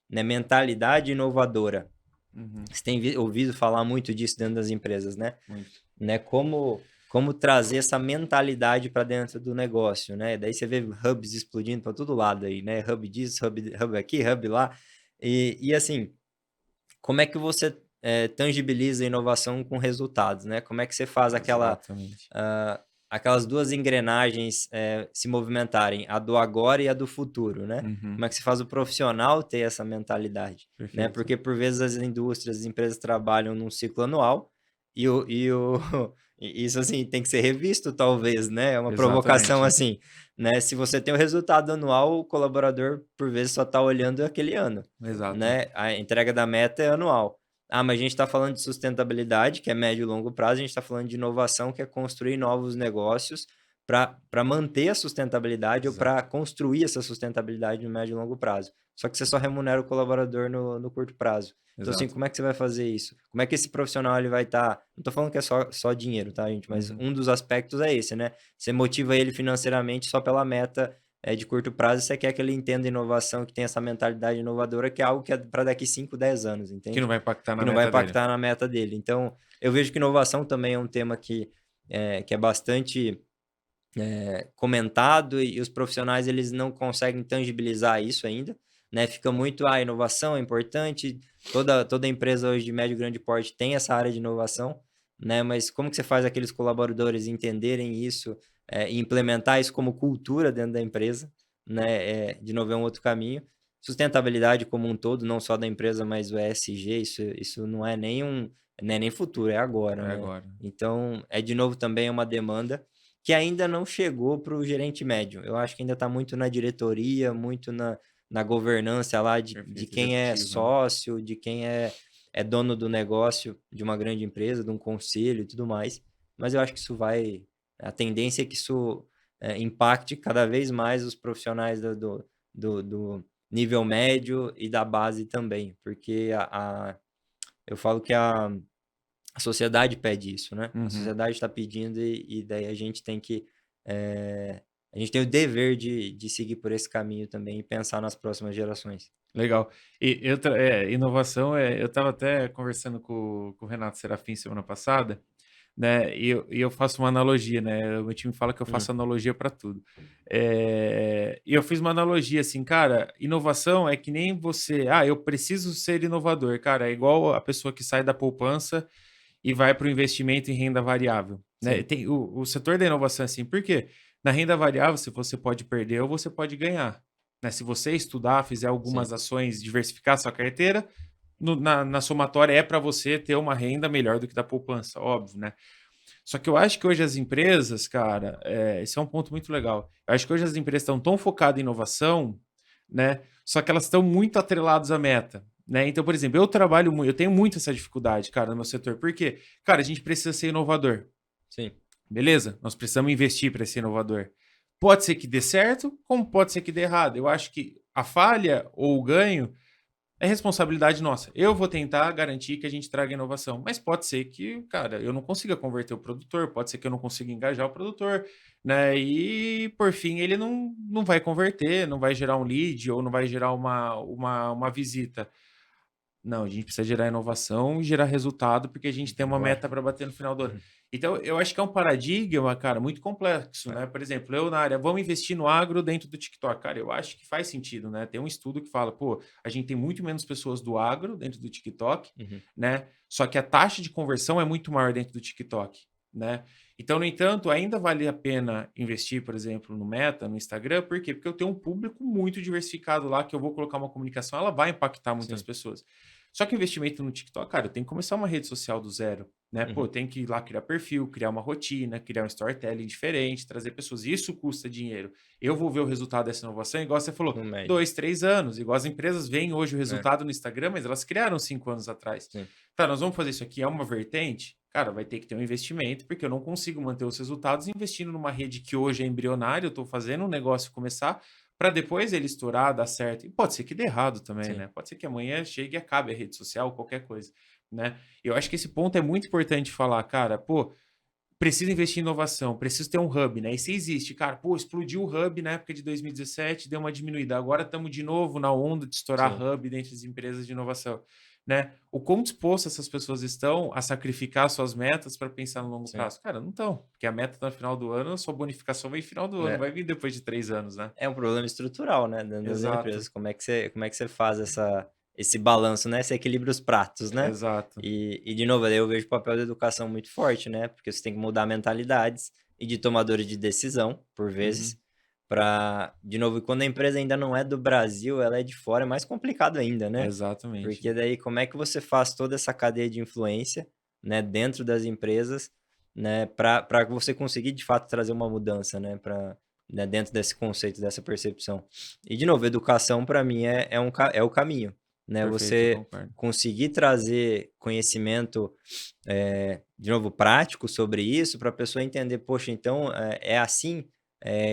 né? Mentalidade inovadora. Uhum. Você tem ouvido falar muito disso dentro das empresas, né? Muito. Né? Como trazer essa mentalidade para dentro do negócio, né? Daí você vê hubs explodindo para todo lado aí, né? Hub disso, hub aqui, hub lá. E assim, como é que você tangibiliza a inovação com resultados, né? Como é que você faz Exatamente. aquelas duas engrenagens se movimentarem, a do agora e a do futuro, né? Uhum. Como é que você faz o profissional ter essa mentalidade, né? Perfeito. Porque por vezes as indústrias, as empresas trabalham num ciclo anual e e isso assim tem que ser revisto talvez, né? É uma provocação Exatamente. assim, né? Se você tem o resultado anual, o colaborador por vezes só está olhando aquele ano, Exato. né? A entrega da meta é anual. Ah, mas a gente está falando de sustentabilidade, que é médio e longo prazo, a gente está falando de inovação, que é construir novos negócios para manter a sustentabilidade ou para Exato. construir essa sustentabilidade no médio e longo prazo. Só que você só remunera o colaborador no curto prazo. Então, assim, Exato. como é que você vai fazer isso? Como é que esse profissional ele vai estar. Não estou falando que é só dinheiro, tá, gente? Mas Uhum. um dos aspectos é esse, né? Você motiva ele financeiramente só pela meta de curto prazo, você quer que ele entenda inovação, que tem essa mentalidade inovadora, que é algo que é para daqui 5, 10 anos, Que não entende? vai impactar Que na não vai meta dele. impactar na meta dele. Então, eu vejo que inovação também é um tema que é bastante comentado e os profissionais eles não conseguem tangibilizar isso ainda, né? Fica muito, inovação é importante, toda empresa hoje de médio e grande porte tem essa área de inovação, né? Mas como que você faz aqueles colaboradores entenderem isso, e implementar isso como cultura dentro da empresa, né? De novo, é um outro caminho. Sustentabilidade como um todo, não só da empresa, mas o ESG, isso não é nem futuro, é agora, É né? agora. Então, de novo também é uma demanda que ainda não chegou para o gerente médio. Eu acho que ainda está muito na diretoria, muito na governança lá de Perfeito, quem é executivo, né? sócio, de quem é dono do negócio de uma grande empresa, de um conselho e tudo mais. Mas eu acho que a tendência é que isso impacte cada vez mais os profissionais do nível médio e da base também, porque eu falo que a sociedade pede isso, né? A Uhum. sociedade está pedindo e daí a gente tem que. A gente tem o dever de seguir por esse caminho também e pensar nas próximas gerações. Legal. Inovação eu estava até conversando com o Renato Serafim semana passada, né? E eu faço uma analogia, né? O meu time fala que eu Hum, faço analogia para tudo. E eu fiz uma analogia assim, cara, inovação é que nem você, eu preciso ser inovador, cara, é igual a pessoa que sai da poupança e vai para o investimento em renda variável, né? sim, Tem o setor da inovação é assim, por quê? Na renda variável, se você pode perder ou você pode ganhar, né? Se você estudar, fizer sim. algumas ações, diversificar sua carteira, na somatória é para você ter uma renda melhor do que da poupança, óbvio, né? Só que eu acho que hoje as empresas, cara, esse é um ponto muito legal. Eu acho que hoje as empresas estão tão focadas em inovação, né? Só que elas estão muito atreladas à meta, né? Então, por exemplo, eu tenho muito essa dificuldade, cara, no meu setor. Por quê? Cara, a gente precisa ser inovador, Sim, beleza? Nós precisamos investir para ser inovador. Pode ser que dê certo, como pode ser que dê errado. Eu acho que a falha ou o ganho é responsabilidade nossa. Eu vou tentar garantir que a gente traga inovação, mas pode ser que, cara, eu não consiga converter o produtor, pode ser que eu não consiga engajar o produtor, né? E por fim, ele não vai converter, não vai gerar um lead ou não vai gerar uma visita. Não, a gente precisa gerar inovação e gerar resultado, porque a gente tem uma boa. meta para bater no final do ano. Então, eu acho que é um paradigma, cara, muito complexo, né? Por exemplo, eu na área, vamos investir no agro dentro do TikTok. Cara, eu acho que faz sentido, né? Tem um estudo que fala, pô, a gente tem muito menos pessoas do agro dentro do TikTok, Uhum, né? Só que a taxa de conversão é muito maior dentro do TikTok, né? Então, no entanto, ainda vale a pena investir, por exemplo, no Meta, no Instagram, por quê? Porque eu tenho um público muito diversificado lá, que eu vou colocar uma comunicação, ela vai impactar muitas sim. pessoas. Só que o investimento no TikTok, cara, eu tenho que começar uma rede social do zero, né? Pô, eu Uhum, tenho que ir lá criar perfil, criar uma rotina, criar um storytelling diferente, trazer pessoas. Isso custa dinheiro. Eu vou ver o resultado dessa inovação, igual você falou, no médio. 2, 3 anos. Igual as empresas veem hoje o É, resultado no Instagram, mas elas criaram 5 anos atrás. sim, Tá, nós vamos fazer isso aqui, é uma vertente? Cara, vai ter que ter um investimento, porque eu não consigo manter os resultados investindo numa rede que hoje é embrionária, eu estou fazendo um negócio começar, para depois ele estourar, dar certo. E pode ser que dê errado também, sim, né? Pode ser que amanhã chegue e acabe a rede social, qualquer coisa, né? Eu acho que esse ponto é muito importante falar, cara, pô, preciso investir em inovação, preciso ter um hub, né? E se existe, cara, pô, explodiu o hub na época de 2017, deu uma diminuída. Agora estamos de novo na onda de estourar sim, hub dentro das empresas de inovação, né? O quão disposto essas pessoas estão a sacrificar suas metas para pensar no longo sim. prazo? Cara, não estão, porque a meta está no final do ano, a sua bonificação vem no final do ano, É, vai vir depois de 3 anos, né? é um problema estrutural, né, dentro das Exato, empresas. Como é que você faz esse balanço, né? Você equilibra os pratos, né? exato. E de novo, aí eu vejo o papel da educação muito forte, né? Porque você tem que mudar mentalidades e de tomadores de decisão, por Uhum, vezes, para, de novo, e quando a empresa ainda não é do Brasil, ela é de fora, é mais complicado ainda, né? exatamente. Porque daí como é que você faz toda essa cadeia de influência, né, dentro das empresas, né, para você conseguir de fato trazer uma mudança, né, para né, dentro desse conceito, dessa percepção. E de novo, educação para mim é o caminho, né? Perfeito, eu Você concordo. conseguir trazer conhecimento de novo, prático sobre isso, para a pessoa entender, poxa, então é assim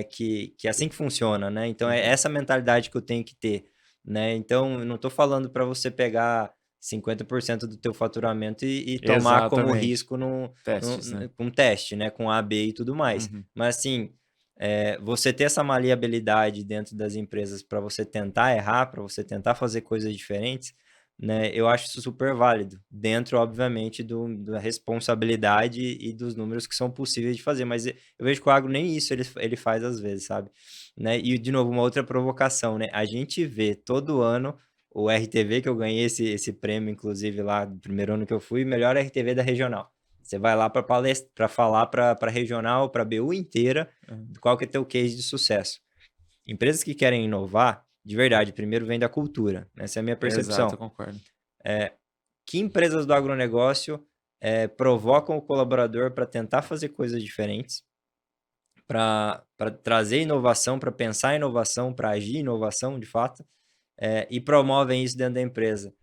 que é assim que funciona, né? Então é Uhum. essa mentalidade que eu tenho que ter, né? Então eu não estou falando para você pegar 50% do teu faturamento e tomar como Exatamente. risco Testes, né? um teste, né? Com A, B e tudo mais. Uhum. Mas assim, você ter essa maleabilidade dentro das empresas para você tentar errar, para você tentar fazer coisas diferentes, né, eu acho isso super válido, dentro, obviamente, da responsabilidade e dos números que são possíveis de fazer, mas eu vejo que o agro nem isso ele faz às vezes, sabe? Né? E, de novo, uma outra provocação, né? A gente vê todo ano o RTV, que eu ganhei esse prêmio, inclusive, lá do primeiro ano que eu fui, melhor RTV da regional. Você vai lá para falar para a regional, para a BU inteira, Uhum. qual que é teu case de sucesso. Empresas que querem inovar, de verdade, primeiro vem da cultura. Essa é a minha Exato, eu percepção. concordo. Que empresas do agronegócio provocam o colaborador para tentar fazer coisas diferentes, para trazer inovação, para pensar inovação, para agir inovação, de fato, e promovem isso dentro da empresa.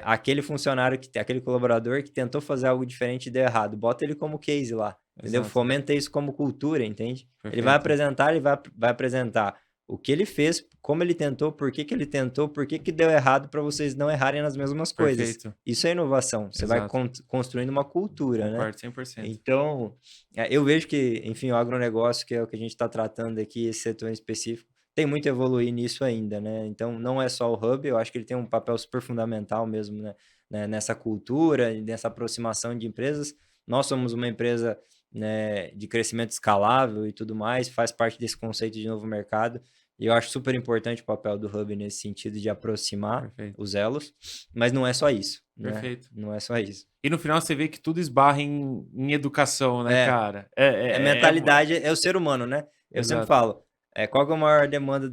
Aquele funcionário, aquele colaborador que tentou fazer algo diferente e deu errado, bota ele como case lá, entendeu? Exato. Fomenta isso como cultura, entende? Perfeito. Ele vai apresentar o que ele fez, como ele tentou, por que ele tentou, por que deu errado para vocês não errarem nas mesmas coisas. Perfeito. Isso é inovação. Você vai construindo uma cultura, Concordo, né? 100%. Então, eu vejo que, enfim, o agronegócio, que é o que a gente está tratando aqui, esse setor em específico, tem muito a evoluir nisso ainda, né? Então, não é só o hub, eu acho que ele tem um papel super fundamental mesmo, né, nessa cultura, nessa aproximação de empresas. Nós somos uma empresa, né, de crescimento escalável e tudo mais, faz parte desse conceito de novo mercado. E eu acho super importante o papel do hub nesse sentido de aproximar os elos, mas não é só isso, né? Perfeito. Não é só isso. E no final você vê que tudo esbarra em educação, né, cara? Mentalidade, é o ser humano, né? Eu sempre Exato. falo, qual que é a maior demanda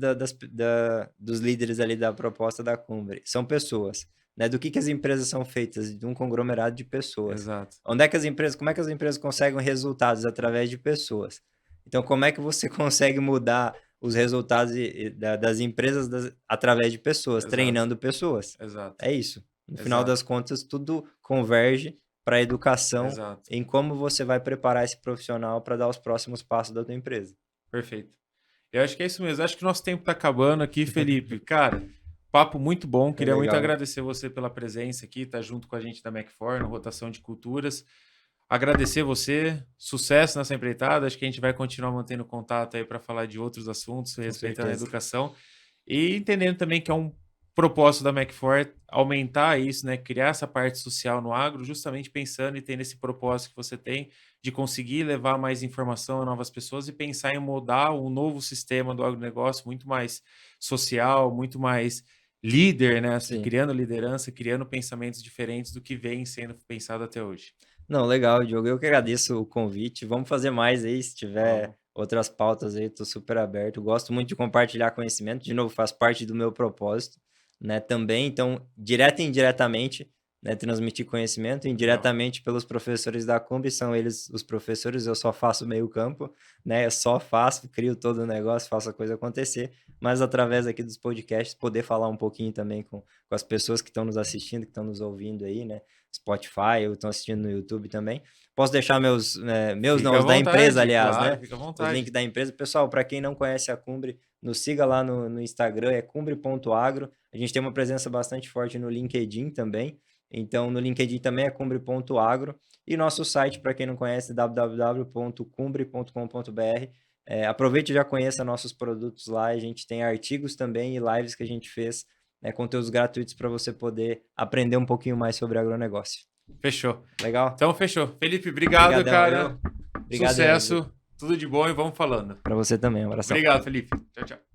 dos líderes ali da proposta da Cumbre? São pessoas. Né? Do que as empresas são feitas? De um conglomerado de pessoas. Exato. Como é que as empresas conseguem resultados? Através de pessoas. Então, como é que você consegue mudar os resultados das empresas através de pessoas? Exato. Treinando pessoas. Exato. É isso. No final das contas, tudo converge para a educação. Exato. Em como você vai preparar esse profissional para dar os próximos passos da tua empresa. Perfeito. Eu acho que é isso mesmo. Acho que o nosso tempo está acabando aqui, Felipe. Cara, papo muito bom. Queria muito agradecer você pela presença aqui, estar junto com a gente da Mac4 no Rotação de Culturas. Agradecer você, sucesso nessa empreitada. Acho que a gente vai continuar mantendo contato aí para falar de outros assuntos, respeitando a educação e entendendo também que é um propósito da Mac4 aumentar isso, né? Criar essa parte social no agro, justamente pensando e tendo esse propósito que você tem de conseguir levar mais informação a novas pessoas e pensar em mudar um novo sistema do agronegócio muito mais social, muito mais líder, né? Assim, criando liderança, criando pensamentos diferentes do que vem sendo pensado até hoje. Não, legal, Diogo. Eu que agradeço o convite. Vamos fazer mais aí, se tiver outras pautas aí, tô super aberto. Gosto muito de compartilhar conhecimento. De novo, faz parte do meu propósito, né? Também, então, direta e indiretamente, né, transmitir conhecimento, indiretamente pelos professores da Cumbre, são eles os professores, eu só faço meio campo, né? Eu só faço, crio todo o negócio, faço a coisa acontecer, mas através aqui dos podcasts, poder falar um pouquinho também com as pessoas que estão nos assistindo, que estão nos ouvindo aí, né? Spotify, ou estão assistindo no YouTube também. Posso deixar os da empresa, aliás, claro, né? Fica à vontade. Os links da empresa. Pessoal, para quem não conhece a Cumbre, nos siga lá no Instagram, é cumbre.agro. A gente tem uma presença bastante forte no LinkedIn também. Então, no LinkedIn também é cumbre.agro. E nosso site, para quem não conhece, www.cumbre.com.br. Aproveite e já conheça nossos produtos lá. A gente tem artigos também e lives que a gente fez, conteúdos gratuitos para você poder aprender um pouquinho mais sobre agronegócio. Fechou. Legal? Então, fechou. Felipe, obrigado, cara. Obrigado, sucesso, tudo de bom e vamos falando. Para você também, um abraço. Obrigado, Felipe. Tchau, tchau.